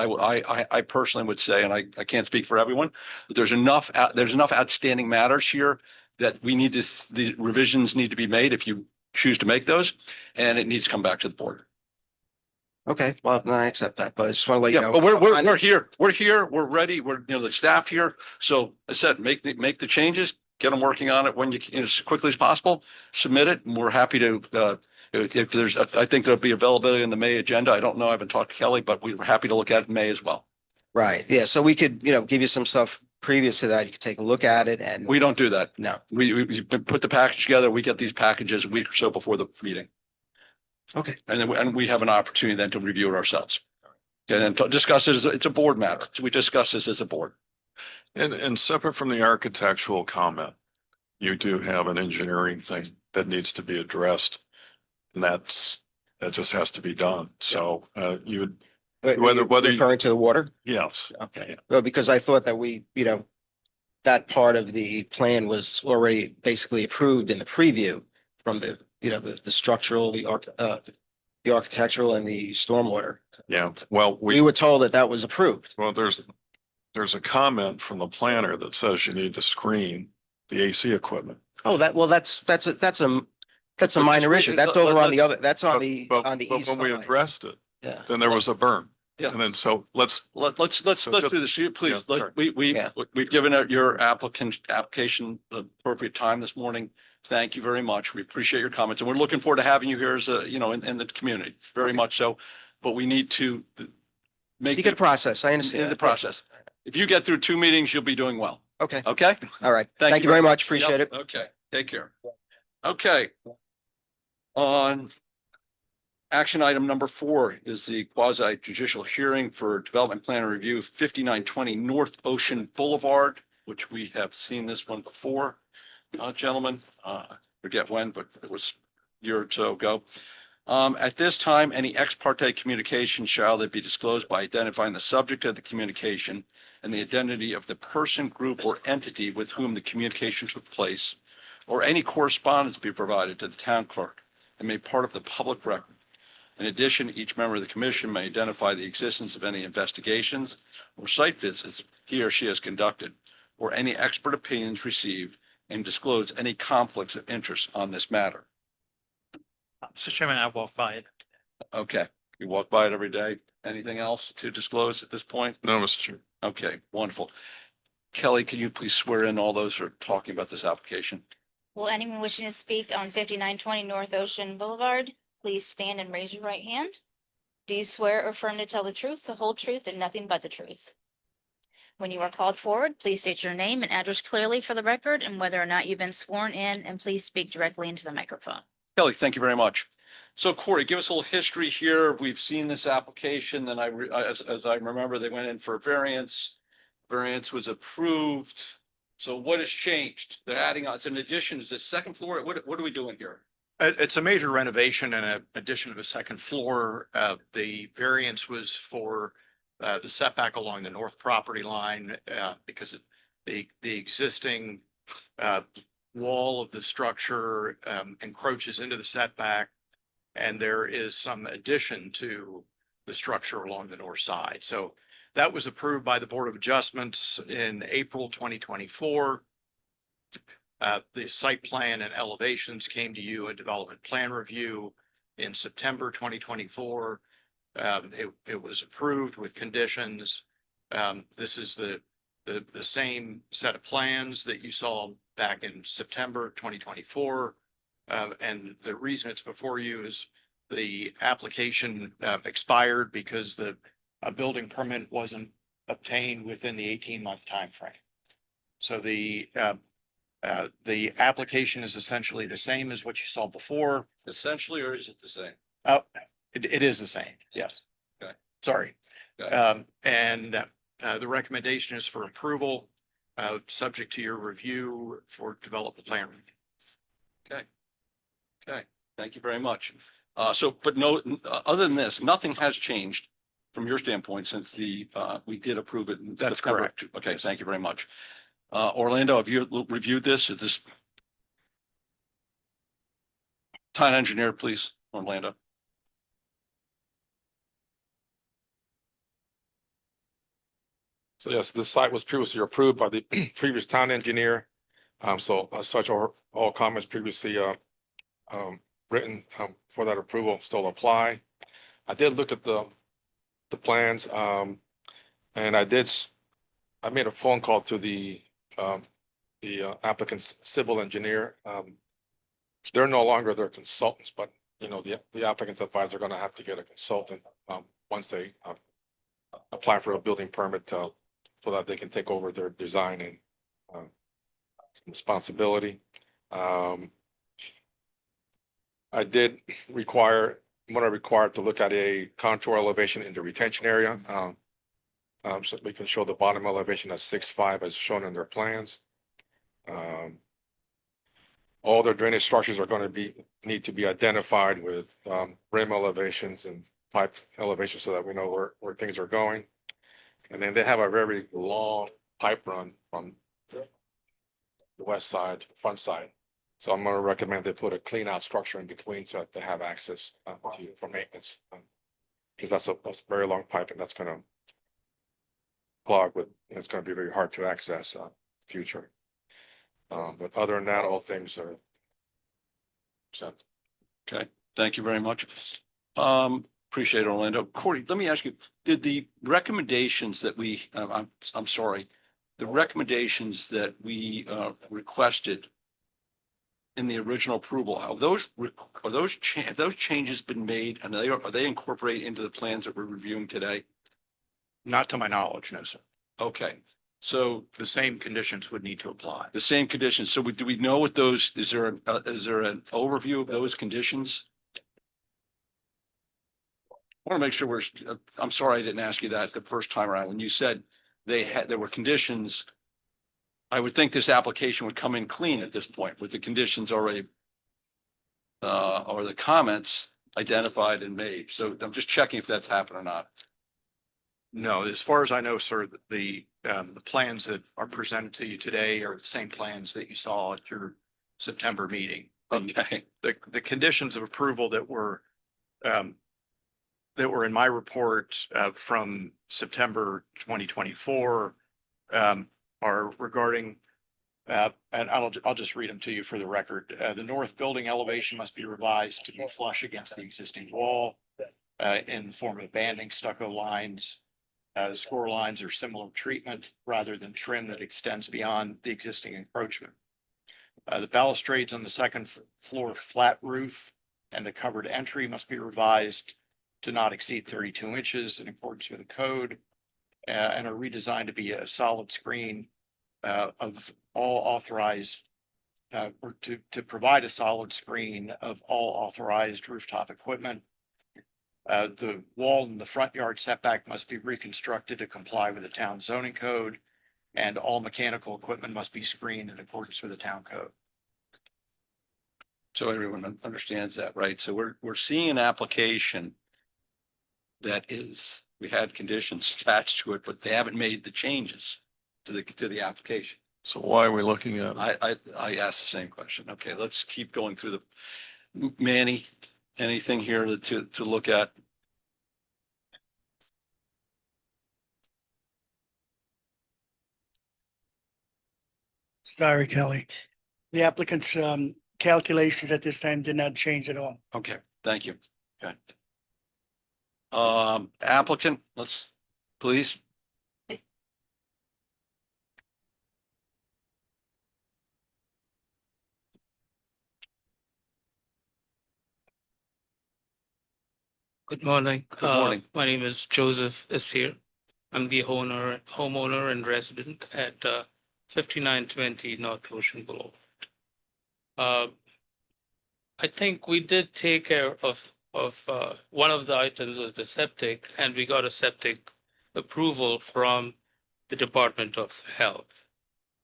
I personally would say, and I can't speak for everyone, but there's enough outstanding matters here that the revisions need to be made if you choose to make those, and it needs to come back to the board. Okay, well, then I accept that, but I just want to let you Yeah, know. but we're here. We're here. We're ready. We're, the staff here. So I said, make the changes, get them working on it when you can, as quickly as possible, submit it. And we're happy to, if there's, I think there'll be availability in the May agenda. I don't know. I haven't talked to Kelly, but we're happy to look at it in May as well. Right, yeah, so we could, give you some stuff previous to that. You could take a look at it and. We don't do that. No, We put the package together. We get these packages a week or so before the meeting. okay, And we have an opportunity then to review it ourselves. And then to discuss it it's a board matter. So we discuss this as a board. And separate from the architectural comment, you do have an engineering thing that needs to be addressed. And that just has to be done. So you would, whether you- referring to the water? yes. Okay, well, because I thought that we, that part of the plan was already basically approved in the preview from the, the structural, the architectural and the stormwater. Yeah, well, We were told that that was approved. well, there's a comment from the planner that says you need to screen the AC equipment. Oh, that's a minor issue. That's over on the other, that's on the But east. when we line. addressed it, Yeah, then there was a burn. Yeah. And then so let's Let's So do just- this. You please, Yeah, sure. we've given out your application the appropriate time this morning. Thank you very much. We appreciate your comments, and we're looking forward to having you here as in the community, very much so. But we need to make you get a process. I understand. the that. process. If you get through 2 meetings, you'll be doing well. Okay, Okay? all right. Thank you very much. Appreciate Yep. it. Okay, take care. Okay. On action item number 4 is the quasi judicial hearing for development plan review 5920 North Ocean Boulevard, which we have seen this one before. Gentlemen, forget when, but it was a year or so ago. At this time, any ex parte communication shall be disclosed by identifying the subject of the communication and the identity of the person, group, or entity with whom the communication took place, or any correspondence be provided to the town clerk and made part of the public record. In addition, each member of the commission may identify the existence of any investigations or site visits he or she has conducted, or any expert opinions received, and disclose any conflicts of interest on this matter. Mr. Chairman, I walk by it. Okay, you walk by it every day. Anything else to disclose at this point? No, Mr. Chair. Okay, wonderful. Kelly, can you please swear in all those who are talking about this application? Will anyone wishing to speak on 5920 North Ocean Boulevard, please stand and raise your right hand? Do you swear or affirm to tell the truth, the whole truth, and nothing but the truth? When you are called forward, please state your name and address clearly for the record and whether or not you've been sworn in, and please speak directly into the microphone. Kelly, thank you very much. So Corey, give us a little history here. We've seen this application, then as I remember, they went in for a variance. Variance was approved. So what has changed? They're adding on, it's an addition, is this second floor? What are we doing here? It's a major renovation and an addition of a second floor. The variance was for the setback along the north property line because the existing wall of the structure encroaches into the setback, and there is some addition to the structure along the north side. So that was approved by the Board of Adjustments in April 2024. The site plan and elevations came to you, a development plan review in September 2024. It was approved with conditions. This is the same set of plans that you saw back in September 2024. And the reason it's before you is the application expired because a building permit wasn't obtained within the 18-month time frame. So the application is essentially the same as what you saw before. Essentially, or is it the same? It is the same, yes. Okay. Sorry. Okay. The recommendation is for approval, subject to your review for development plan. Okay, thank you very much. But no, other than this, nothing has changed from your standpoint since we did approve it. That's correct. Okay, thank you very much. Orlando, have you reviewed this? Is this? Town engineer, please, Orlando. So yes, this site was previously approved by the previous town engineer. So as such, all comments previously written for that approval still apply. I did look at the plans and I made a phone call to the applicant's civil engineer. They're no longer their consultants, but you know, the applicant's advised they're going to have to get a consultant once they apply for a building permit so that they can take over their design and responsibility. I did require what I required to look at a contour elevation in the retention area. So we can show the bottom elevation at 6.5 as shown in their plans. All their drainage structures are going to need to be identified with rim elevations and pipe elevations so that we know where things are going. And then they have a very long pipe run from the west side, front side. So I'm going to recommend they put a clean out structure in between so that they have access for maintenance. Because that's a very long pipe and that's going to clog with, it's going to be very hard to access future. But other than that, all things are set. Okay, thank you very much. Appreciate it, Orlando. Corey, let me ask you, did the recommendations that I'm sorry, the recommendations that we requested in the original approval, have those changes been made and are they incorporated into the plans that we're reviewing today? Not to my knowledge, no, sir. Okay, so the same conditions would need to apply. the same conditions. So do we know what those, is there an overview of those conditions? I want to make sure I'm sorry I didn't ask you that the first time around. When you said there were conditions, I would think this application would come in clean at this point with the conditions already or the comments identified and made. So I'm just checking if that's happened or not. No, as far as I know, sir, the plans that are presented to you today are the same plans that you saw at your September meeting. Okay. The conditions of approval that were in my report from September 2024 are regarding, and I'll just read them to you for the record. The north building elevation must be revised to be flush against the existing wall in the form of banding stucco lines. The score lines are similar treatment rather than trim that extends beyond the existing encroachment. The balustrades on the second floor flat roof and the covered entry must be revised to not exceed 32 inches in accordance with the code and are redesigned to be a solid screen of all authorized or to provide a solid screen of all authorized rooftop equipment. The wall in the front yard setback must be reconstructed to comply with the town zoning code, and all mechanical equipment must be screened in accordance with the town code. So everyone understands that, right? So we're seeing an application that is, we had conditions attached to it, but they haven't made the changes to the application. So why are we looking at it? I asked the same question. Okay, let's keep going through Manny, anything here to look at? Sorry, Kelly. The applicant's calculations at this time did not change at all. Okay, thank you. Okay. Applicant, let's, please. Good morning. Good morning. My name is Joseph Asir. I'm the homeowner and resident at 5920 North Ocean Boulevard. I think we did take care of one of the items was the septic, and we got a septic approval from the Department of Health.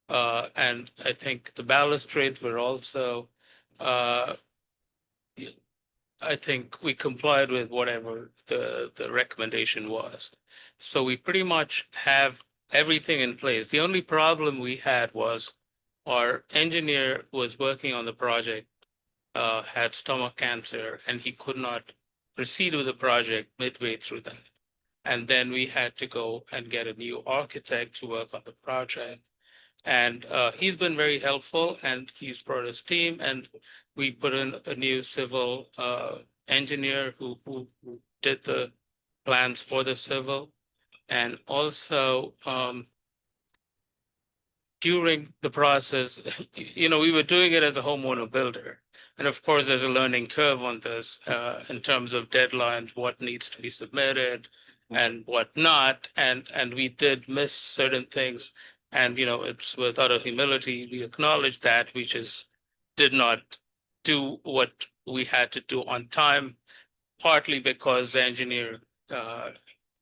And I think the balustrades were also I think we complied with whatever the recommendation was. So we pretty much have everything in place. The only problem we had was our engineer was working on the project, had stomach cancer, and he could not proceed with the project midway through that. And then we had to go and get a new architect to work on the project. And he's been very helpful, and he's brought his team, and we put in a new civil engineer who did the plans for the civil. And also during the process, we were doing it as a homeowner builder. And of course, there's a learning curve on this in terms of deadlines, what needs to be submitted and what not. And we did miss certain things. And, it's with utter humility, we acknowledge that we just did not do what we had to do on time, partly because the engineer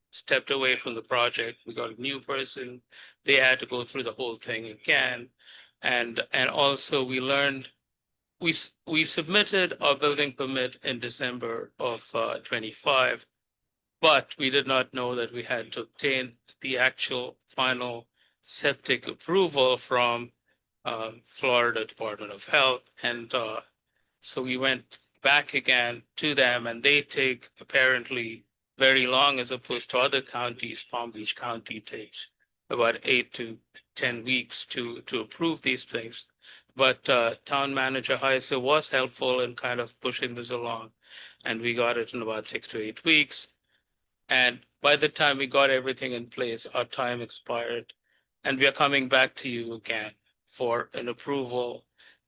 stepped away from the project. We got a new person. They had to go through the whole thing again. And also we learned, we submitted our building permit in December of 25, but we did not know that we had to obtain the actual final septic approval from Florida Department of Health. And so we went back again to them, and they take apparently very long as opposed to other counties. Palm Beach County takes about 8 to 10 weeks to approve these things. But Town Manager Heiser was helpful in kind of pushing this along, and we got it in about 6 to 8 weeks. And by the time we got everything in place, our time expired. And we are coming back to you again for an approval.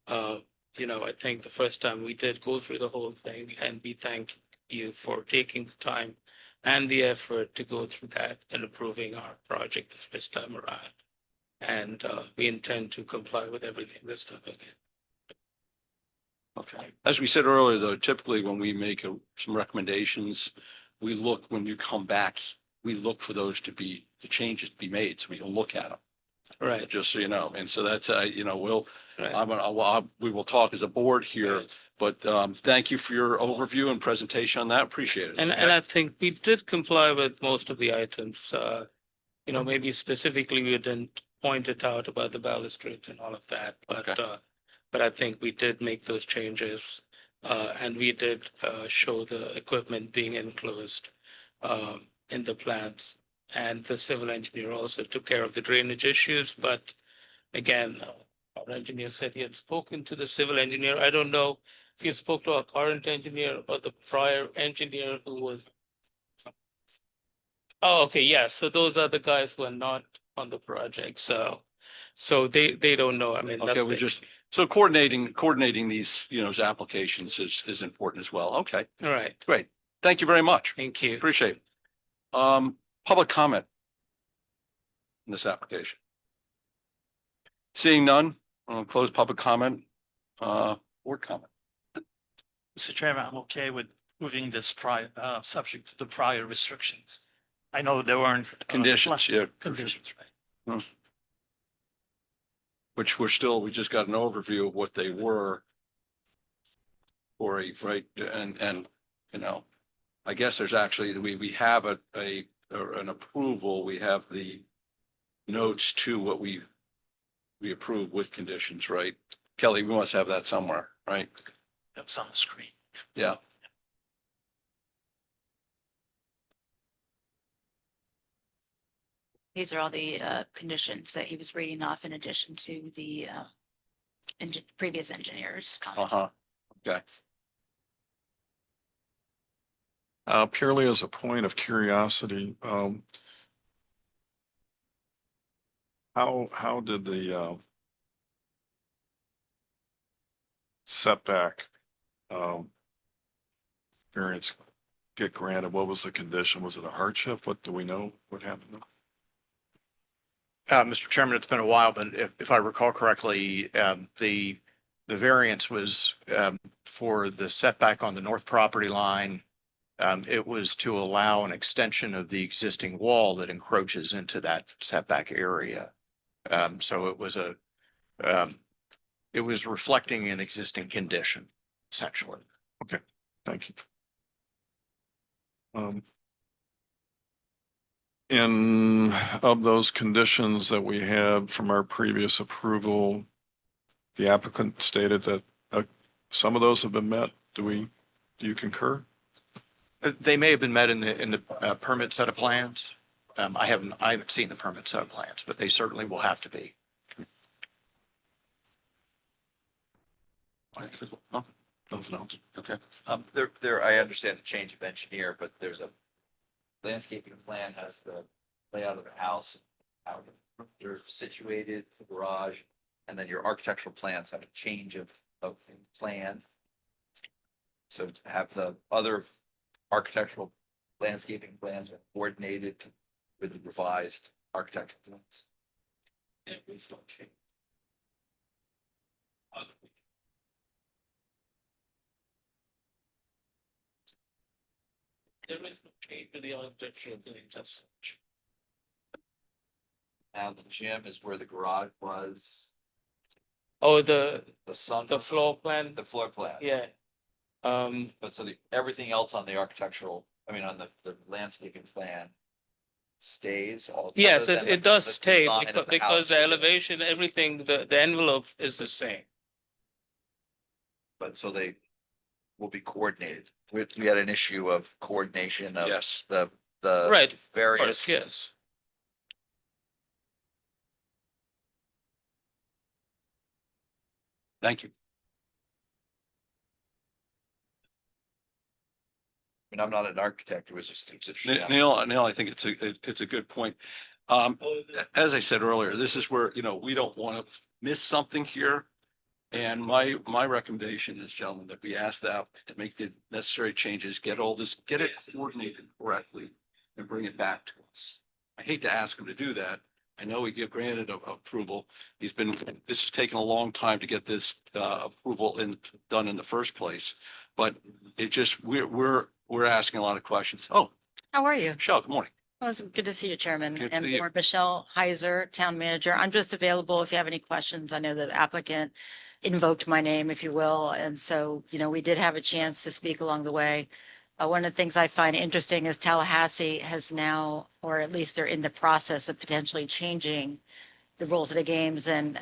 I think the first time we did go through the whole thing, and we thank you for taking the time and the effort to go through that and approving our project the first time around. And we intend to comply with everything this time again. Okay. As we said earlier, though, typically when we make some recommendations, we look, when you come back, we look for those to be, the changes to be made, so we can look at them. Right. Just so you know. And so that's, we'll, Right. we will talk as a board here, Right. but thank you for your overview and presentation on that. Appreciate it. And I think we did comply with most of the items. Maybe specifically we didn't point it out about the balustrades and all of that, but I think we did make those changes. And we did show the equipment being enclosed in the plans. And the civil engineer also took care of the drainage issues. But again, our engineer said he had spoken to the civil engineer. I don't know if you spoke to our current engineer or the prior engineer who was. Oh, okay, yeah. So those are the guys who are not on the project. So they don't know. I mean, Okay, so coordinating these, applications is important as well. Okay, all right. great. Thank you very much. Thank you. Appreciate it. Public comment in this application. Seeing none, I'll close public comment. Board comment. Mr. Chairman, I'm okay with moving this subject to the prior restrictions. I know there weren't. Conditions, yeah. Conditions, right. Which we just got an overview of what they were. Corey, right? And, you know, I guess there's actually, we have or an approval, we have the notes to what we approve with conditions, right? Kelly, we must have that somewhere, right? It's on the screen. Yeah. These are all the conditions that he was reading off in addition to the previous engineers' comments. Uh-huh. Okay. Purely as a point of curiosity, how did the setback variance get granted? What was the condition? Was it a hardship? What do we know? What happened? Mr. Chairman, it's been a while, but if I recall correctly, the variance was for the setback on the north property line. It was to allow an extension of the existing wall that encroaches into that setback area. So it was reflecting an existing condition, essentially. Okay, thank you. In of those conditions that we had from our previous approval, the applicant stated that some of those have been met. Do you concur? They may have been met in the permit set of plans. I haven't seen the permit set of plans, but they certainly will have to be. Nothing else. Okay. I understand the change of engineer, but there's a landscaping plan has the layout of the house, how they're situated, the garage, and then your architectural plans have a change of plan. So to have the other architectural landscaping plans are coordinated with the revised architectural plans. And we don't change. There is no change to the architectural plans as such. Now the gym is where the garage was, Oh, the sun, floor plan, the floor plan. yeah. But so everything else on the architectural, on the landscaping plan stays all. Yes, other than it does the stay design of because house. the elevation, everything, the envelope is the same. But so they will be coordinated. We had an issue of coordination of Yes. the Right, of various. course, yes. Thank you. I'm not an architect. It was just. Neil, I think it's a good point. As I said earlier, this is where, we don't want to miss something here. And my recommendation is, gentlemen, that we ask that to make the necessary changes, get it coordinated correctly and bring it back to us. I hate to ask him to do that. I know we get granted approval. This has taken a long time to get this approval done in the first place. But it just, we're asking a lot of questions. Oh, How are you? Michelle, good morning. Well, it's good to see you, Chairman. Good to And see you. for Michelle Heiser, Town Manager, I'm just available if you have any questions. I know the applicant invoked my name, if you will. And so, we did have a chance to speak along the way. One of the things I find interesting is Tallahassee has now, or at least they're in the process of potentially changing the rules of the games. And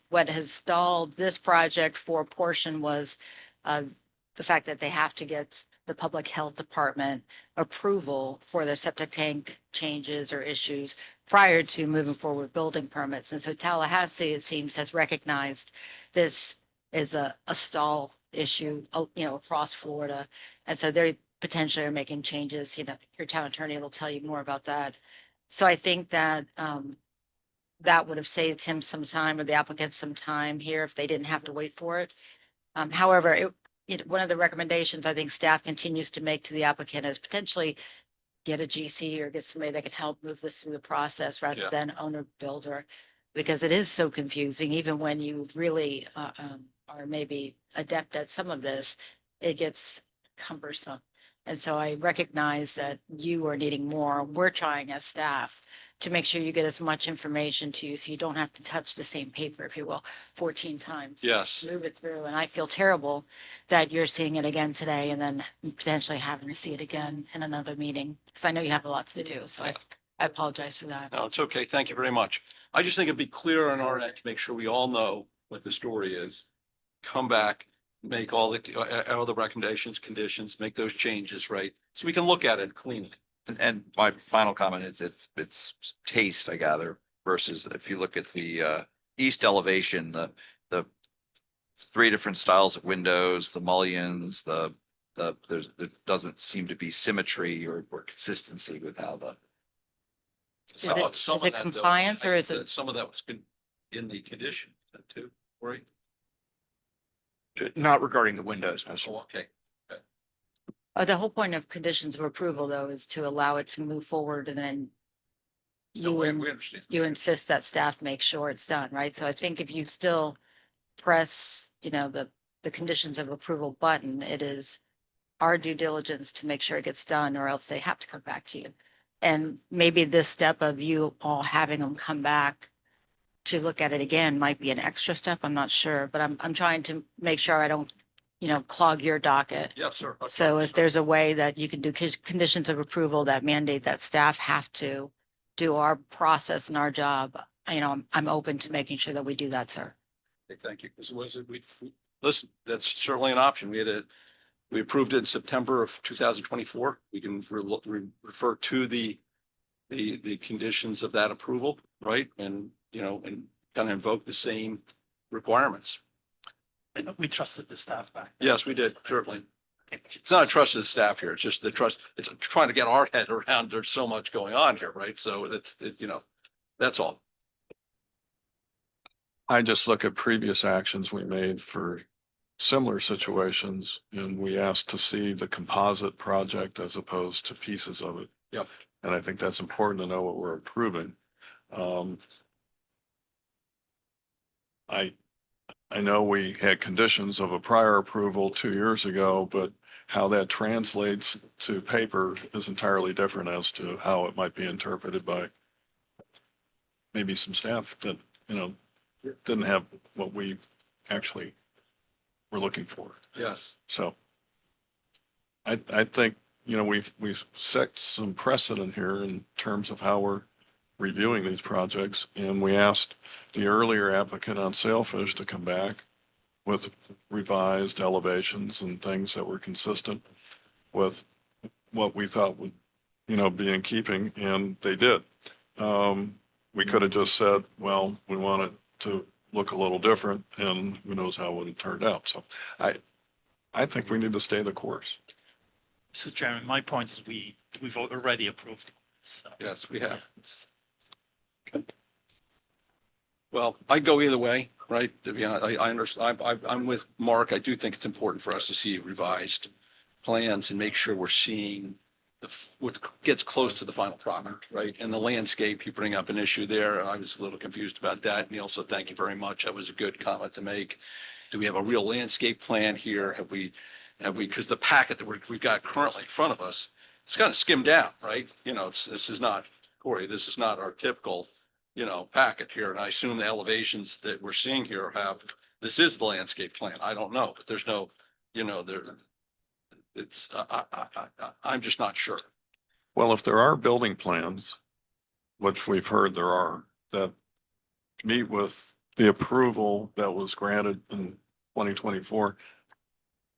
what has stalled this project for a portion was the fact that they have to get the Public Health Department approval for their septic tank changes or issues prior to moving forward with building permits. And so Tallahassee, it seems, has recognized this as a stall issue, across Florida. And so they potentially are making changes. Your town attorney will tell you more about that. So I think that that would have saved him some time, or the applicant some time here, if they didn't have to wait for it. However, one of the recommendations I think staff continues to make to the applicant is potentially get a GC or get somebody that can help move this through the process rather Yeah. than owner builder. Because it is so confusing, even when you really are maybe adept at some of this, it gets cumbersome. And so I recognize that you are needing more. We're trying as staff to make sure you get as much information to you so you don't have to touch the same paper, if you will, 14 times. Yes. Move it through. And I feel terrible that you're seeing it again today and then potentially having to see it again in another meeting. Because I know you have lots to do. So I apologize for that. No, it's okay. Thank you very much. I just think it'd be clear on our end to make sure we all know what the story is. Come back, make all the recommendations, conditions, make those changes, right? So we can look at it cleanly. And my final comment is it's taste, I gather, versus if you look at the east elevation, the three different styles of windows, the mullions, there doesn't seem to be symmetry or consistency with how the. Is it compliance or is it? Some of that was in the condition too, right? Not regarding the windows, no, sir. Oh, okay. The whole point of conditions of approval, though, is to allow it to move forward and then No, we understand. you insist that staff make sure it's done, right? So I think if you still press, the conditions of approval button, it is our due diligence to make sure it gets done, or else they have to come back to you. And maybe this step of you all having them come back to look at it again might be an extra step. I'm not sure, but I'm trying to make sure I don't, clog your docket. Yes, sir. So if there's a way that you can do conditions of approval that mandate that staff have to do our process and our job, I'm open to making sure that we do that, sir. Okay, thank you. Listen, that's certainly an option. We approved it in September of 2024. We can refer to the conditions of that approval, right? And, and kind of invoke the same requirements. And we trusted the staff back. Yes, we did, certainly. It's not a trust of the staff here. It's just the trust. It's trying to get our head around. There's so much going on here, right? So that's all. I just look at previous actions we made for similar situations, and we asked to see the composite project as opposed to pieces of it. Yep. And I think that's important to know what we're approving. I know we had conditions of a prior approval 2 years ago, but how that translates to paper is entirely different as to how it might be interpreted by maybe some staff that, didn't have what we actually were looking for. Yes. So I think, we've set some precedent here in terms of how we're reviewing these projects. And we asked the earlier applicant on Sailfish to come back with revised elevations and things that were consistent with what we thought would, be in keeping, and they did. We could have just said, well, we want it to look a little different, and who knows how it would have turned out. So I think we need to stay the course. Mr. Chairman, my point is we've already approved. So. Yes, we have. Well, I'd go either way, right? I understand. I'm with Mark. I do think it's important for us to see revised plans and make sure we're seeing what gets close to the final product, right? And the landscape, you bring up an issue there. I was a little confused about that. Neil, so thank you very much. That was a good comment to make. Do we have a real landscape plan here? Have we, because the packet that we've got currently in front of us, it's kind of skimmed down, right? This is not, Corey, this is not our typical, packet here. And I assume the elevations that we're seeing here this is the landscape plan. I don't know, but there's no, I'm just not sure. Well, if there are building plans, which we've heard there are, that meet with the approval that was granted in 2024,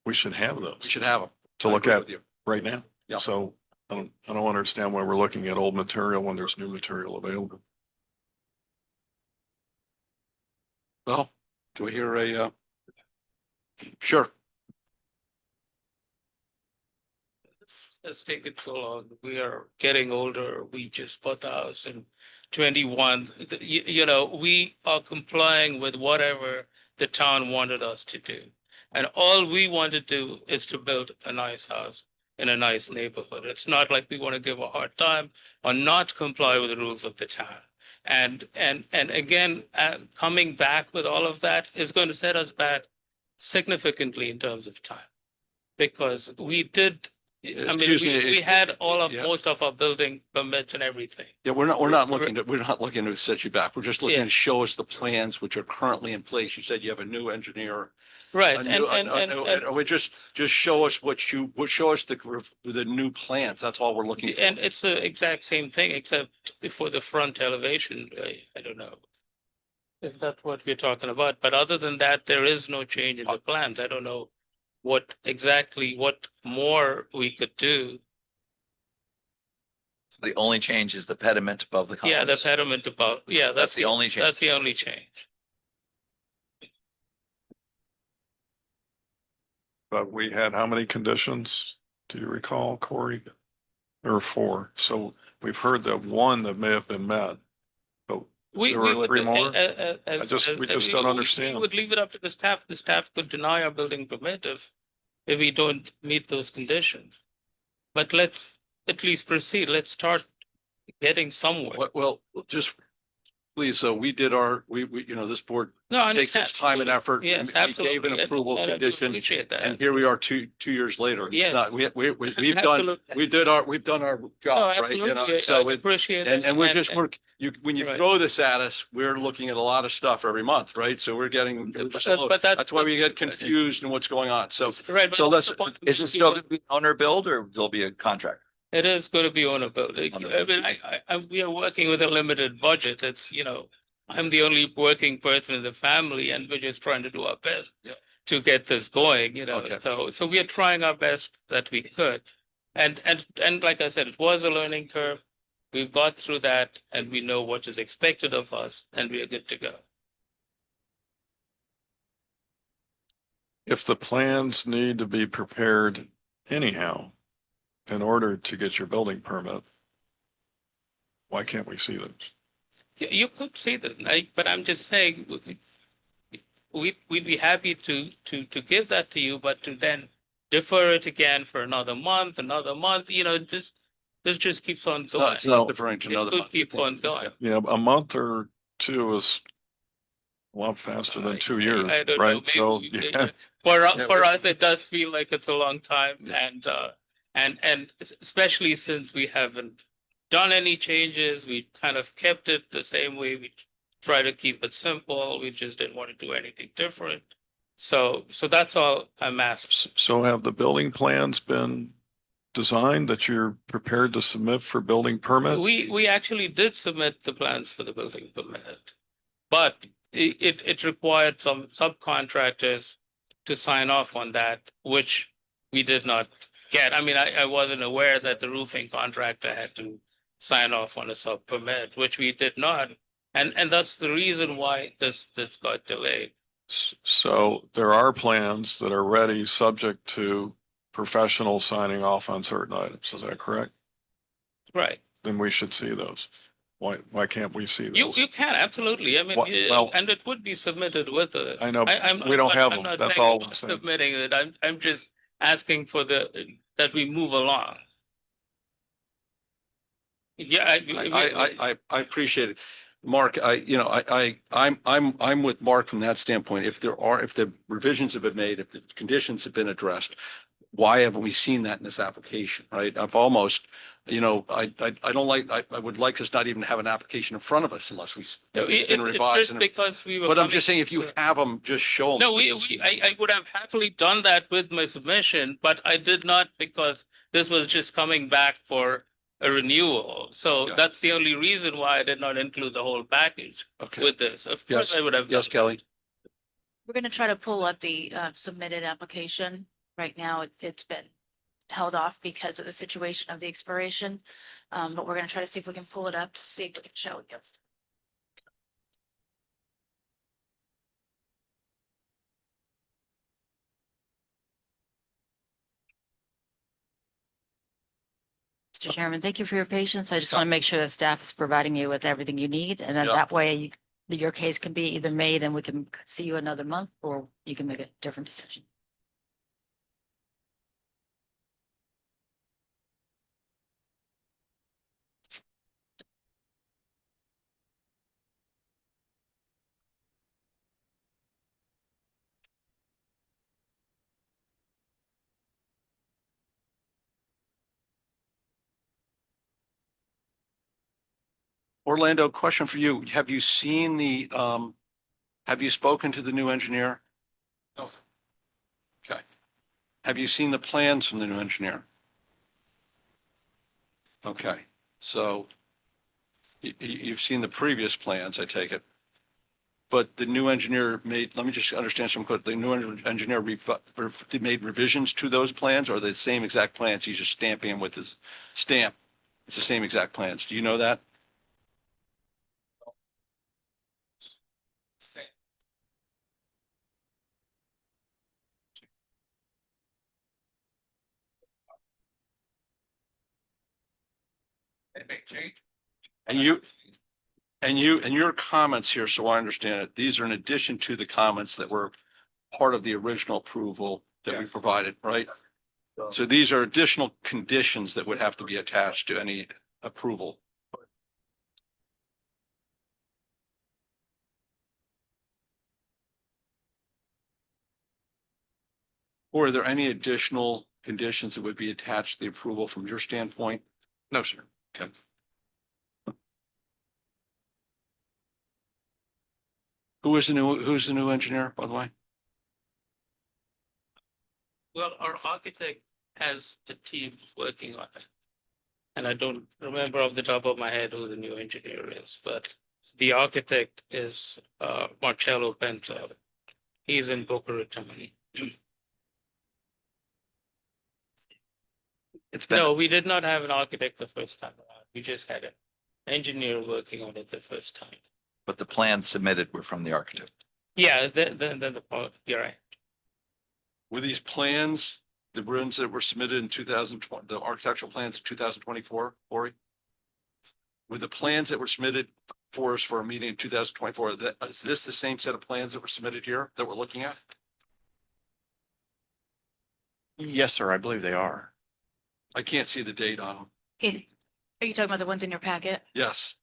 we should have those. We should have them. To look at right now. Yeah. So I don't understand why we're looking at old material when there's new material available. Well, do we hear sure. Let's take it so long. We are getting older. We just bought the house in 21. We are complying with whatever the town wanted us to do. And all we want to do is to build a nice house in a nice neighborhood. It's not like we want to give a hard time or not comply with the rules of the town. And again, coming back with all of that is going to set us back significantly in terms of time. Because we did I mean, Excuse me, we had all of, yeah. most of our building permits and everything. Yeah, we're not looking to, we're not looking to set you back. We're just looking Yeah. to show us the plans which are currently in place. You said you have a new engineer. Right, A and, new, and we just show us show us the new plans. That's all we're looking for. And it's the exact same thing, except for the front elevation. I don't know if that's what we're talking about, but other than that, there is no change in the plans. I don't know what more we could do. The only change is the pediment above the columns. Yeah, the pediment above, yeah, That's the only change. That's the only change. But we had how many conditions? Do you recall, Corey? There were 4. So we've heard that one that may have been met. But there We were would, 3 more? We we just don't understand. would leave it up to the staff. The staff could deny our building permit if we don't meet those conditions. But let's at least proceed. Let's start getting somewhere. Well, just please, so we did this board No, I takes understand. its time and effort. Yes, We gave absolutely. an approval And I do condition. appreciate that. And here we are 2 years later. It's Yeah. not- we've done, Absolutely. we've done our jobs, right? You know, absolutely. so I it, appreciate it. and we're just, when you Right. throw this at us, we're looking at a lot of stuff every month, right? So we're getting, But that's why we get confused in what's going on. So, Right. but so let's, the point Is it still going to be owner build or there'll be a contract? It is going to be owner building. Owner I mean, we are working with a limited budget. It's, I'm the only working person in the family and we're just trying to do our best Yeah. to get this going, Okay. So we are trying our best that we could. And like I said, it was a learning curve. We've got through that and we know what is expected of us and we are good to go. If the plans need to be prepared anyhow in order to get your building permit, why can't we see those? You could see that, but I'm just saying, we'd be happy to give that to you, but to then defer it again for another month, this just keeps on going. it's not deferring to It another could month. keep on going. Yeah, a month or 2 is a lot faster than 2 years, I don't know, right? So, maybe, yeah. For us, it does feel like it's a long time and especially since we haven't done any changes, we kind of kept it the same way. We try to keep it simple. We just didn't want to do anything different. So that's all I'm asking. So have the building plans been designed that you're prepared to submit for building permit? We actually did submit the plans for the building permit, but it required some subcontractors to sign off on that, which we did not get. I mean, I wasn't aware that the roofing contractor had to sign off on a sub permit, which we did not. And that's the reason why this got delayed. So there are plans that are ready, subject to professionals signing off on certain items. Is that correct? Right. Then we should see those. Why can't we see those? You can, absolutely. I mean, Well, and it would be submitted with a. I know, I'm we don't have I'm them. not That's saying all it's I'm saying. Submitting it. I'm just asking for that we move along. Yeah, I appreciate it. Mark, I'm with Mark from that standpoint. If the revisions have been made, if the conditions have been addressed, why haven't we seen that in this application, right? I've almost, I would like us not even have an application in front of us unless we can revise. Because we were. But I'm just saying, if you have them, just show them. No, I would have happily done that with my submission, but I did not because this was just coming back for a renewal. So Yeah. that's the only reason why I did not include the whole package with this. Of course, I would have. Yes, done Kelly. We're going to try to pull up the submitted application. Right now, it's been held off because of the situation of the expiration. But we're going to try to see if we can pull it up to see if we can show it. Yes. Mr. Chairman, thank you for your patience. I just want to make sure that staff is providing you with everything you need. And then Yeah. that way your case can be either made and we can see you another month, or you can make a different decision. Orlando, question for you. Have you seen have you spoken to the new engineer? No. Okay. Have you seen the plans from the new engineer? Okay, so you've seen the previous plans, I take it. But the new engineer let me just understand some quick, the new engineer made revisions to those plans, or are they the same exact plans? He's just stamping them with his stamp. It's the same exact plans. Do you know that? And your comments here, so I understand it, these are in addition to the comments that were part of the original approval that we provided, right? So these are additional conditions that would have to be attached to any approval. Or are there any additional conditions that would be attached to the approval from your standpoint? No, sir. Okay. Who's the new engineer, by the way? Well, our architect has a team working on it. And I don't remember off the top of my head who the new engineer is, but the architect is Marcello Penzo. He's in Boca Raton. No, we did not have an architect the first time around. We just had an engineer working on it the first time. But the plans submitted were from the architect. Yeah, you're right. Were these plans, the ones that were submitted in 2020, the architectural plans of 2024, Corey? Were the plans that were submitted for us for a meeting in 2024, is this the same set of plans that were submitted here that we're looking at? Yes, sir, I believe they are. I can't see the date on them. Are you talking about the ones in your packet? Yes.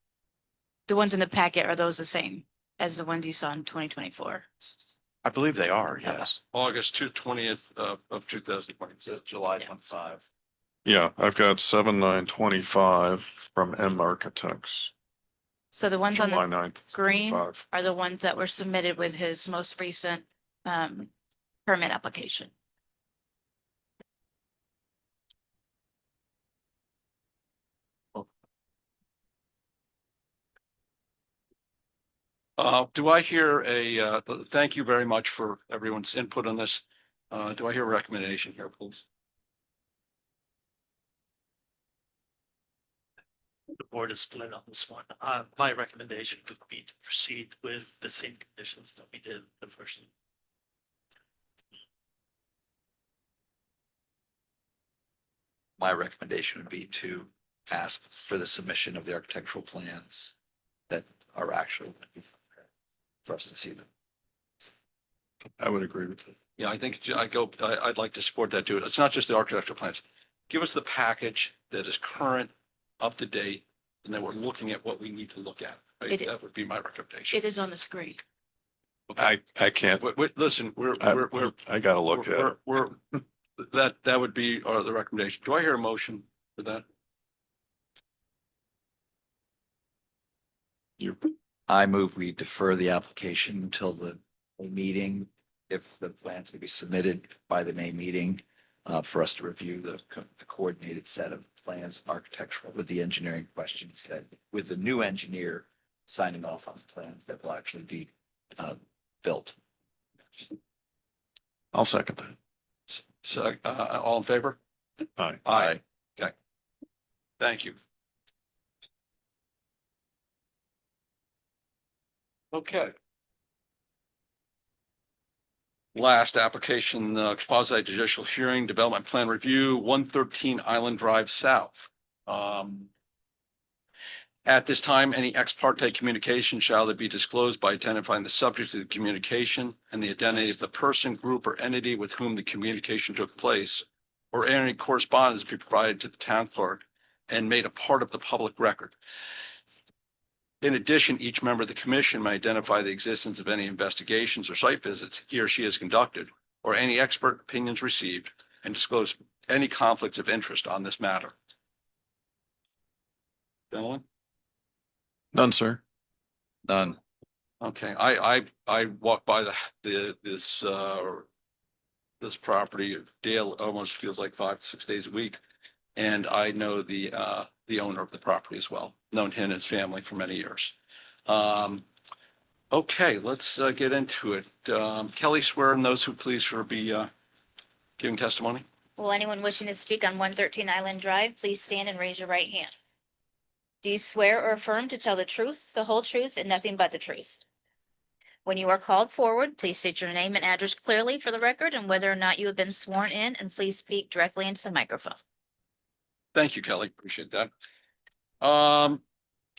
The ones in the packet, are those the same as the ones you saw in 2024? I believe they are, yes. August 20th of 2020, it says July 25. Yeah, I've got 7/9/25 from M Architects. So the ones on July the 9th, green 25. are the ones that were submitted with his most recent permit application. Do I hear thank you very much for everyone's input on this. Do I hear a recommendation here, please? The board is split on this one. My recommendation would be to proceed with the same conditions that we did the first. My recommendation would be to ask for the submission of the architectural plans that are actually for us to see them. I would agree with that. Yeah, I think I'd like to support that too. It's not just the architectural plans. Give us the package that is current, up to date, and then we're looking at what we need to look at. Right? That would be my recommendation. It is on the screen. I can't. Listen, I gotta look at it. That would be the recommendation. Do I hear a motion for that? I move we defer the application until the May meeting, if the plans can be submitted by the May meeting, for us to review the coordinated set of plans, architectural, with the engineering questions that, with the new engineer signing off on the plans that will actually be built. I'll second that. So, all in favor? Aye. Aye. Okay. Thank you. Okay. Last application, quasi judicial hearing, development plan review, 113 Island Drive South. At this time, any ex parte communication shall be disclosed by identifying the subject of the communication and the identity of the person, group, or entity with whom the communication took place, or any correspondence be provided to the town clerk and made a part of the public record. In addition, each member of the commission may identify the existence of any investigations or site visits he or she has conducted, or any expert opinions received, and disclose any conflicts of interest on this matter. Gentlemen? None, sir. None. Okay, I walk by this this property daily, almost feels like 5 to 6 days a week. And I know the owner of the property as well, known him and his family for many years. Okay, let's get into it. Kelly, swear in those who please for be giving testimony. Will anyone wishing to speak on 113 Island Drive, please stand and raise your right hand? Do you swear or affirm to tell the truth, the whole truth, and nothing but the truth? When you are called forward, please state your name and address clearly for the record and whether or not you have been sworn in, and please speak directly into the microphone. Thank you, Kelly. Appreciate that.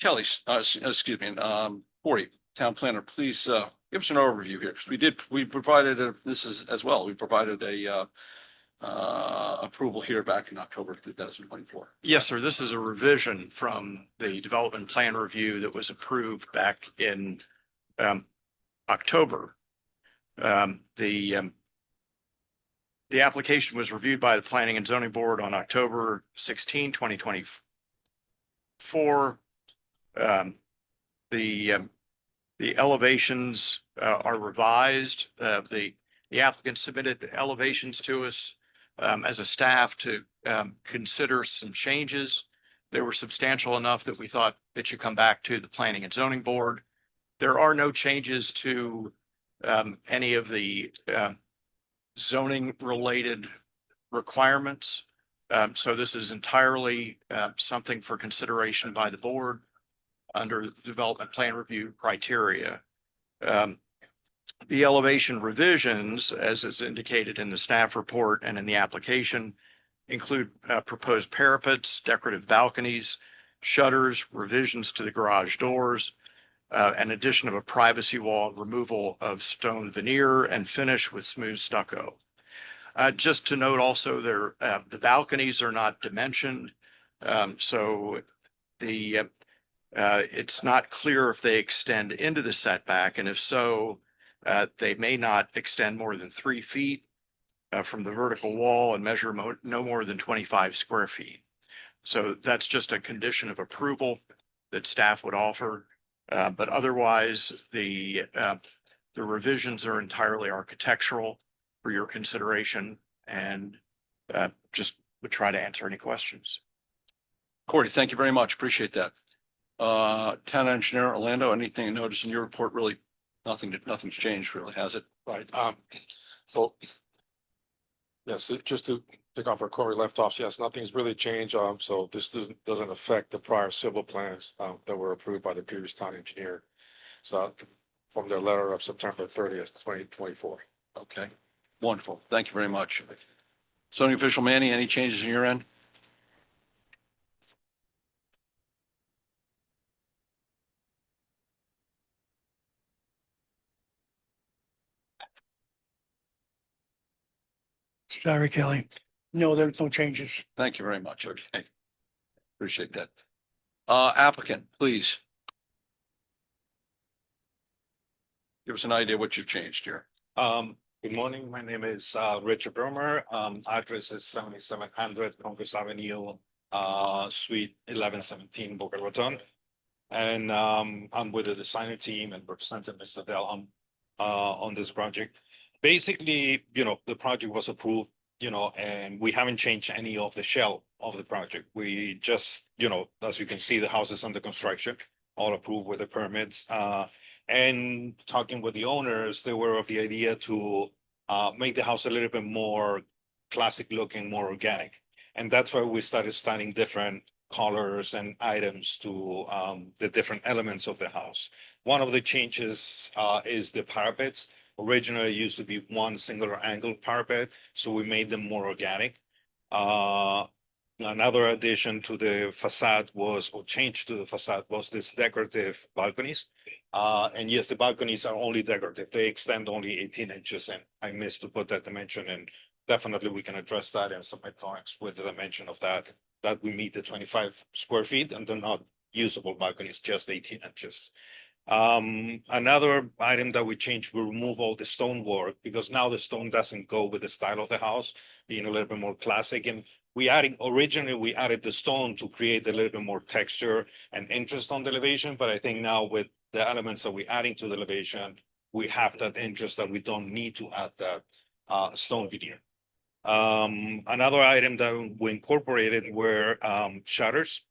Kelly, excuse me, Cory, town planner, please give us an overview here, because we provided this is as well. We provided a approval here back in October 2024. Yes, sir. This is a revision from the development plan review that was approved back in October. The application was reviewed by the Planning and Zoning Board on October 16, 2024. The elevations are revised. The applicant submitted elevations to us as a staff to consider some changes. They were substantial enough that we thought it should come back to the Planning and Zoning Board. There are no changes to any of the zoning related requirements. So this is entirely something for consideration by the board under the development plan review criteria. The elevation revisions, as is indicated in the staff report and in the application, include proposed parapets, decorative balconies, shutters, revisions to the garage doors, an addition of a privacy wall, removal of stone veneer, and finish with smooth stucco. Just to note also, the balconies are not dimensioned, so it's not clear if they extend into the setback, and if so, they may not extend more than 3 feet from the vertical wall and measure no more than 25 square feet. So that's just a condition of approval that staff would offer. But otherwise, the revisions are entirely architectural for your consideration, and just would try to answer any questions. Cory, thank you very much. Appreciate that. Town engineer Orlando, anything you notice in your report? Really, nothing's changed, really, has it? Right, so. Yes, just to pick off where Cory left off, yes, nothing's really changed, so this doesn't affect the prior civil plans, that were approved by the previous town engineer. So, from their letter of September 30th, 2024. Okay, wonderful. Thank you very much. Zoning official Manny, any changes on your end? Sorry, Kelly. No, there's no changes. Thank you very much. Okay. Appreciate that. Applicant, please. Give us an idea what you've changed here. Good morning. My name is Richard Bromer. Address is 7700 Congress Avenue, Suite 1117, Boca Raton. And I'm with the designer team and representing Mr. Delham on this project. Basically, the project was approved, and we haven't changed any of the shell of the project. We just, as you can see, the house is under construction, all approved with the permits. And talking with the owners, they were of the idea to make the house a little bit more classic looking, more organic. And that's why we started studying different colors and items to the different elements of the house. One of the changes is the parapets. Originally, it used to be one singular angle parapet, so we made them more organic. Another addition to the facade was, or change to the facade was this decorative balconies. And yes, the balconies are only decorative. They extend only 18 inches, and I missed to put that dimension in. Definitely, we can address that and submit drawings with the dimension of that we meet the 25 square feet, and they're not usable balconies, just 18 inches. Another item that we changed, we remove all the stone work, because now the stone doesn't go with the style of the house, being a little bit more classic, and Originally, we added the stone to create a little bit more texture and interest on the elevation, but I think now with the elements that we're adding to the elevation, we have that interest that we don't need to add that stone veneer. Another item that we incorporated were shutters,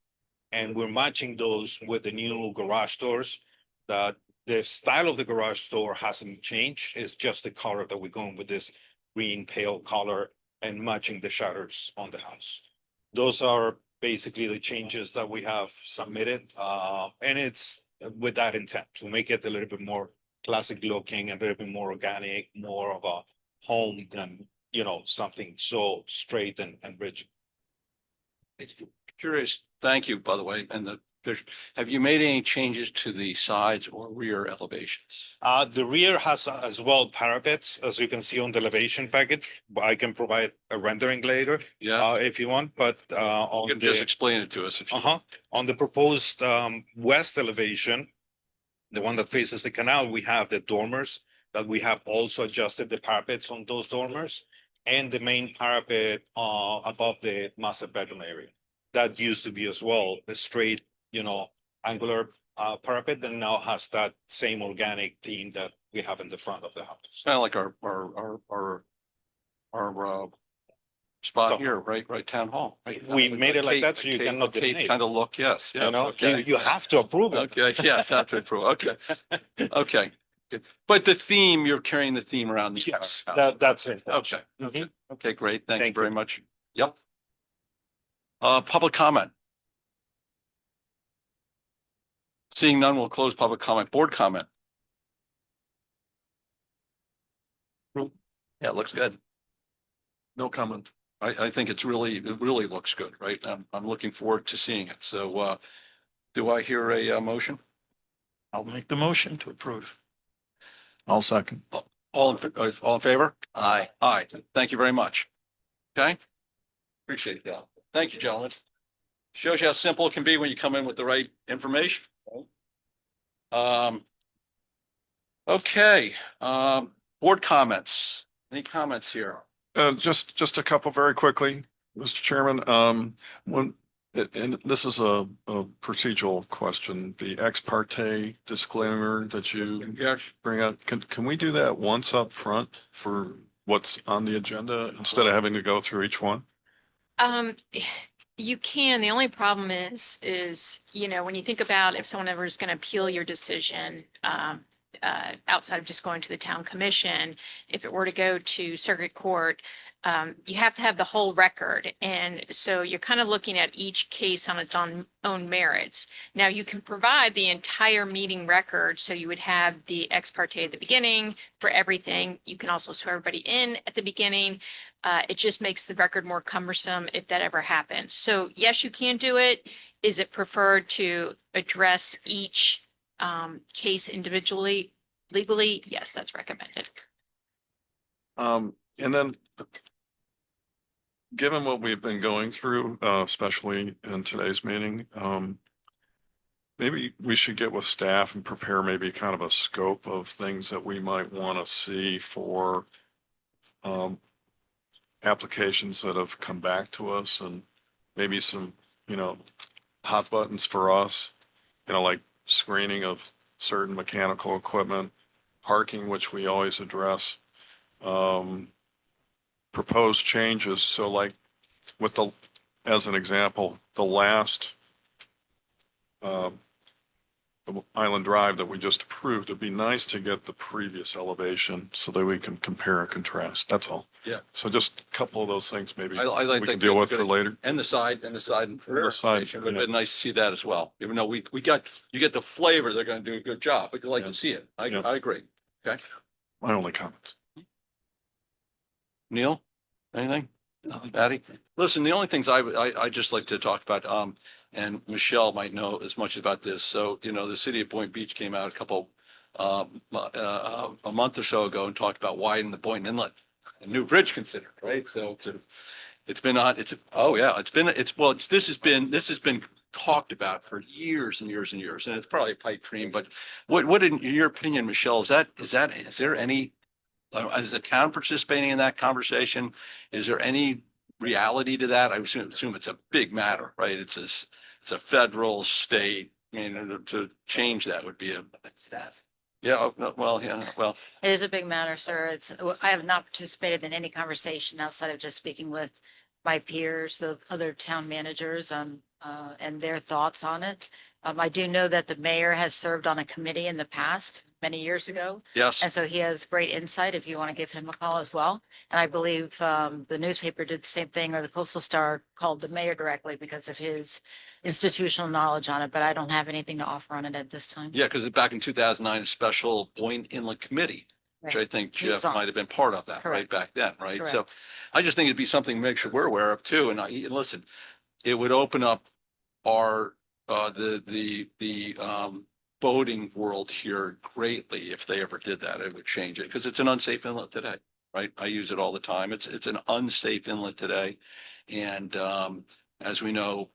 and we're matching those with the new garage doors. That the style of the garage door hasn't changed. It's just the color that we're going with, this green pale color, and matching the shutters on the house. Those are basically the changes that we have submitted, and it's with that intent to make it a little bit more classic looking, a little bit more organic, more of a home than, you know, something so straight and rigid. Curious, thank you, by the way, and the picture. Have you made any changes to the sides or rear elevations? The rear has as well parapets, as you can see on the elevation package, but I can provide a rendering later. Yeah. If you want, but on You can just explain it to us if you. on the proposed west elevation, the one that faces the canal, we have the dormers that we have also adjusted the parapets on those dormers, and the main parapet above the master bedroom area. That used to be as well the straight, you know, angular parapet that now has that same organic theme that we have in the front of the house. It's kind of like our spot here, right, town hall. Right? We made it like that so you cannot deny it. Kind of look, yes, yeah. You know, Okay. you have to approve it. Okay, yes, have to approve, okay, okay. Good. But the theme, you're carrying the theme around. The Yes, house. that's it. Okay, Mhm. okay, great, thank you Thank very you. much. Yep. Public comment. Seeing none, we'll close public comment. Board comment. Yeah, it looks good. No comment. I think it really looks good, right? I'm looking forward to seeing it. So, do I hear a motion? I'll make the motion to approve. I'll second. All in favor? Aye. Aye. Thank you very much. Okay? Appreciate that. Thank you, gentlemen. Shows you how simple it can be when you come in with the right information. Okay, board comments. Any comments here? Just a couple very quickly, Mr. Chairman. And this is a procedural question, the ex parte disclaimer that you bring up, can we do that once up front for what's on the agenda instead of having to go through each one? You can. The only problem is, you know, when you think about if someone ever is going to appeal your decision, outside of just going to the town commission, if it were to go to circuit court, you have to have the whole record. And so you're kind of looking at each case on its own merits. Now you can provide the entire meeting record. So you would have the ex parte at the beginning for everything. You can also swear everybody in at the beginning. It just makes the record more cumbersome if that ever happens. So yes, you can do it. Is it preferred to address each case individually, legally? Yes, that's recommended. And then given what we've been going through, especially in today's meeting, maybe we should get with staff and prepare maybe kind of a scope of things that we might want to see for applications that have come back to us, and maybe some, you know, hot buttons for us, you know, like screening of certain mechanical equipment, parking, which we always address, proposed changes. So like with the, as an example, the last Island Drive that we just approved, it'd be nice to get the previous elevation so that we can compare and contrast. That's all. Yeah. So just a couple of those things maybe I like we that can deal with good. for later. And the side and The side, It would yeah. have been nice to see that as well. Even though you get the flavor, they're going to do a good job, but you like to see it. I agree. Okay. My only comments. Neil, anything? Patty? Listen, the only things I just like to talk about, and Michelle might know as much about this. So, you know, the city of Boynton Beach came out a month or so ago and talked about widening the Boynton Inlet, a new bridge considered, right? So this has been talked about for years and years and years, and it's probably a pipe dream. But what in your opinion, Michelle, is there any, is the town participating in that conversation? Is there any reality to that. I assume it's a big matter, right? It's a federal, state, to change that would be a. Staff. Yeah, well, It is a big matter, sir. I have not participated in any conversation outside of just speaking with my peers, the other town managers and their thoughts on it. I do know that the mayor has served on a committee in the past, many years ago. yes. And so he has great insight if you want to give him a call as well. And I believe the newspaper did the same thing, or the Coastal Star called the mayor directly because of his institutional knowledge on it, but I don't have anything to offer on it at this time. Yeah, because back in 2009, a special Boyne Inlet Committee, which I Right. think He was Jeff on. might have been part of that, right, Correct. back then, right? So Correct. I just think it'd be something to make sure we're aware of too. And listen, it would open up our, boating world here greatly if they ever did that. It would change it because it's an unsafe inlet today, right? I use it all the time. It's an unsafe inlet today. And, as we know,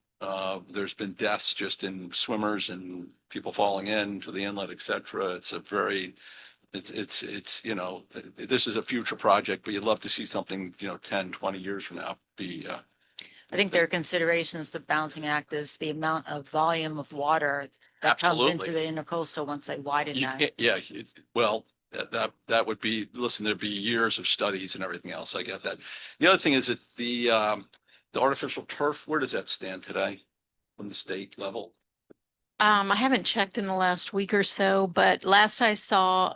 there's been deaths just in swimmers and people falling into the inlet, et cetera. It's a very, it's, this is a future project, but you'd love to see something, 10, 20 years from now be, I think there are considerations. The balancing act is the amount of volume of water that comes into Absolutely. the intercoastal once they widen that. yeah, well, that would be, listen, there'd be years of studies and everything else. I get that. The other thing is that the artificial turf, where does that stand today from the state level? I haven't checked in the last week or so, but last I saw,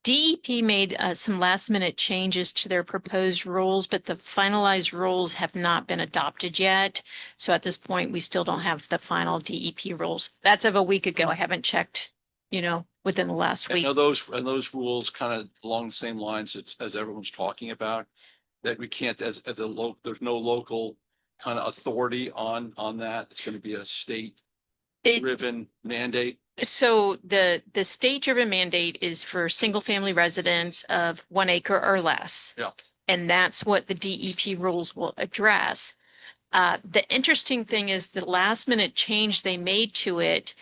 DEP made some last minute changes to their proposed rules, but the finalized rules have not been adopted yet. So at this point, we still don't have the final DEP rules. That's of a week ago. I haven't checked, within the last And week. are those rules kind of along the same lines as everyone's talking about? That we can't, there's no local kind of authority on that. It's going to be a state driven mandate. So the state driven mandate is for single family residents of 1 acre or less. Yeah. And that's what the DEP rules will address. The interesting thing is the last minute change they made to it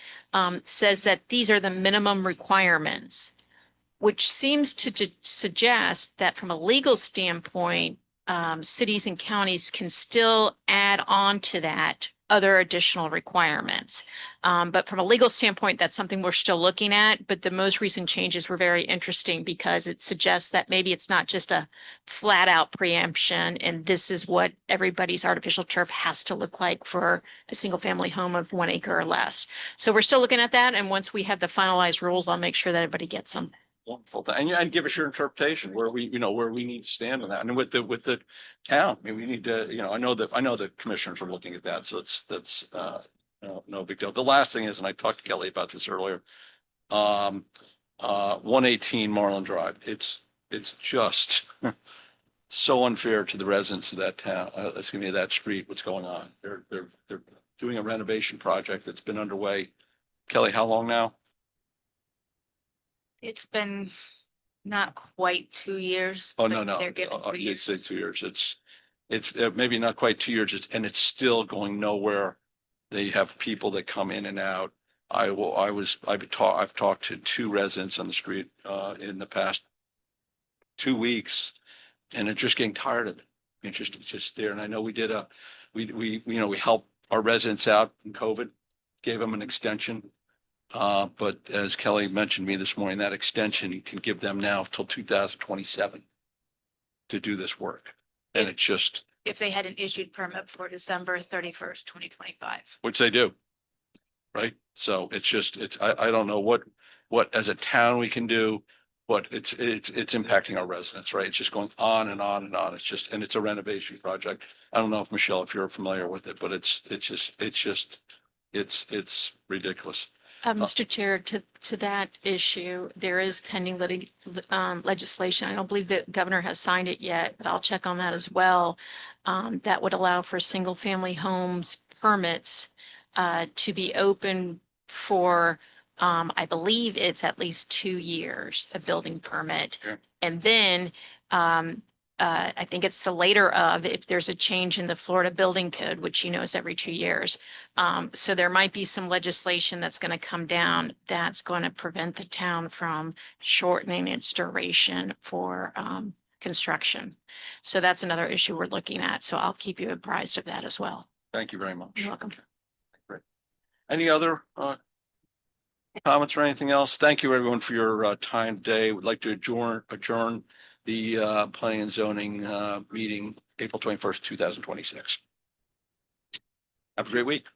says that these are the minimum requirements, which seems to suggest that from a legal standpoint, cities and counties can still add on to that other additional requirements. But from a legal standpoint, that's something we're still looking at. But the most recent changes were very interesting because it suggests that maybe it's not just a flat out preemption. And this is what everybody's artificial turf has to look like for a single family home of 1 acre or less. So we're still looking at that. And once we have the finalized rules, I'll make sure that everybody gets them. Wonderful. And give us your interpretation where we need to stand on that. And with the town, I mean, we need to, I know the commissioners are looking at that. So that's no big deal. The last thing is, and I talked to Kelly about this earlier, 118 Marlin Drive. It's just so unfair to the residents of that town, that street, what's going on. They're doing a renovation project that's been underway. Kelly, how long now? It's been not quite 2 years. Oh, but no. They're giving 2 You years. say 2 years. It's maybe not quite 2 years, and it's still going nowhere. They have people that come in and out. I've talked to 2 residents on the street in the past 2 weeks, and they're just getting tired of it. It's just there. And I know we helped our residents out in COVID, gave them an extension. But as Kelly mentioned to me this morning, that extension can give them now till 2027 to do this work. And it's just, If they had an issued permit for December 31st, 2025. which they do. Right? So I don't know what as a town we can do, but it's impacting our residents, right? It's just going on and on and on. And it's a renovation project. I don't know if Michelle, if you're familiar with it, but it's ridiculous. Mr. Chair, to that issue, there is pending legislation. I don't believe the governor has signed it yet, but I'll check on that as well. That would allow for single family homes permits to be open for, I believe it's at least 2 years, a building permit. Sure. And then I think it's the later of if there's a change in the Florida building code, which is every 2 years. So there might be some legislation that's going to come down that's going to prevent the town from shortening its duration for construction. So that's another issue we're looking at. So I'll keep you apprised of that as well. Thank you very much. You're welcome. Great. Any other comments or anything else? Thank you, everyone, for your time today. Would like to adjourn the planning and zoning meeting April 21st, 2026. Have a great week.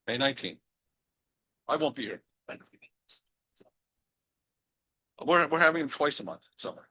May 19th. I won't be here. We're having them twice a month, summer.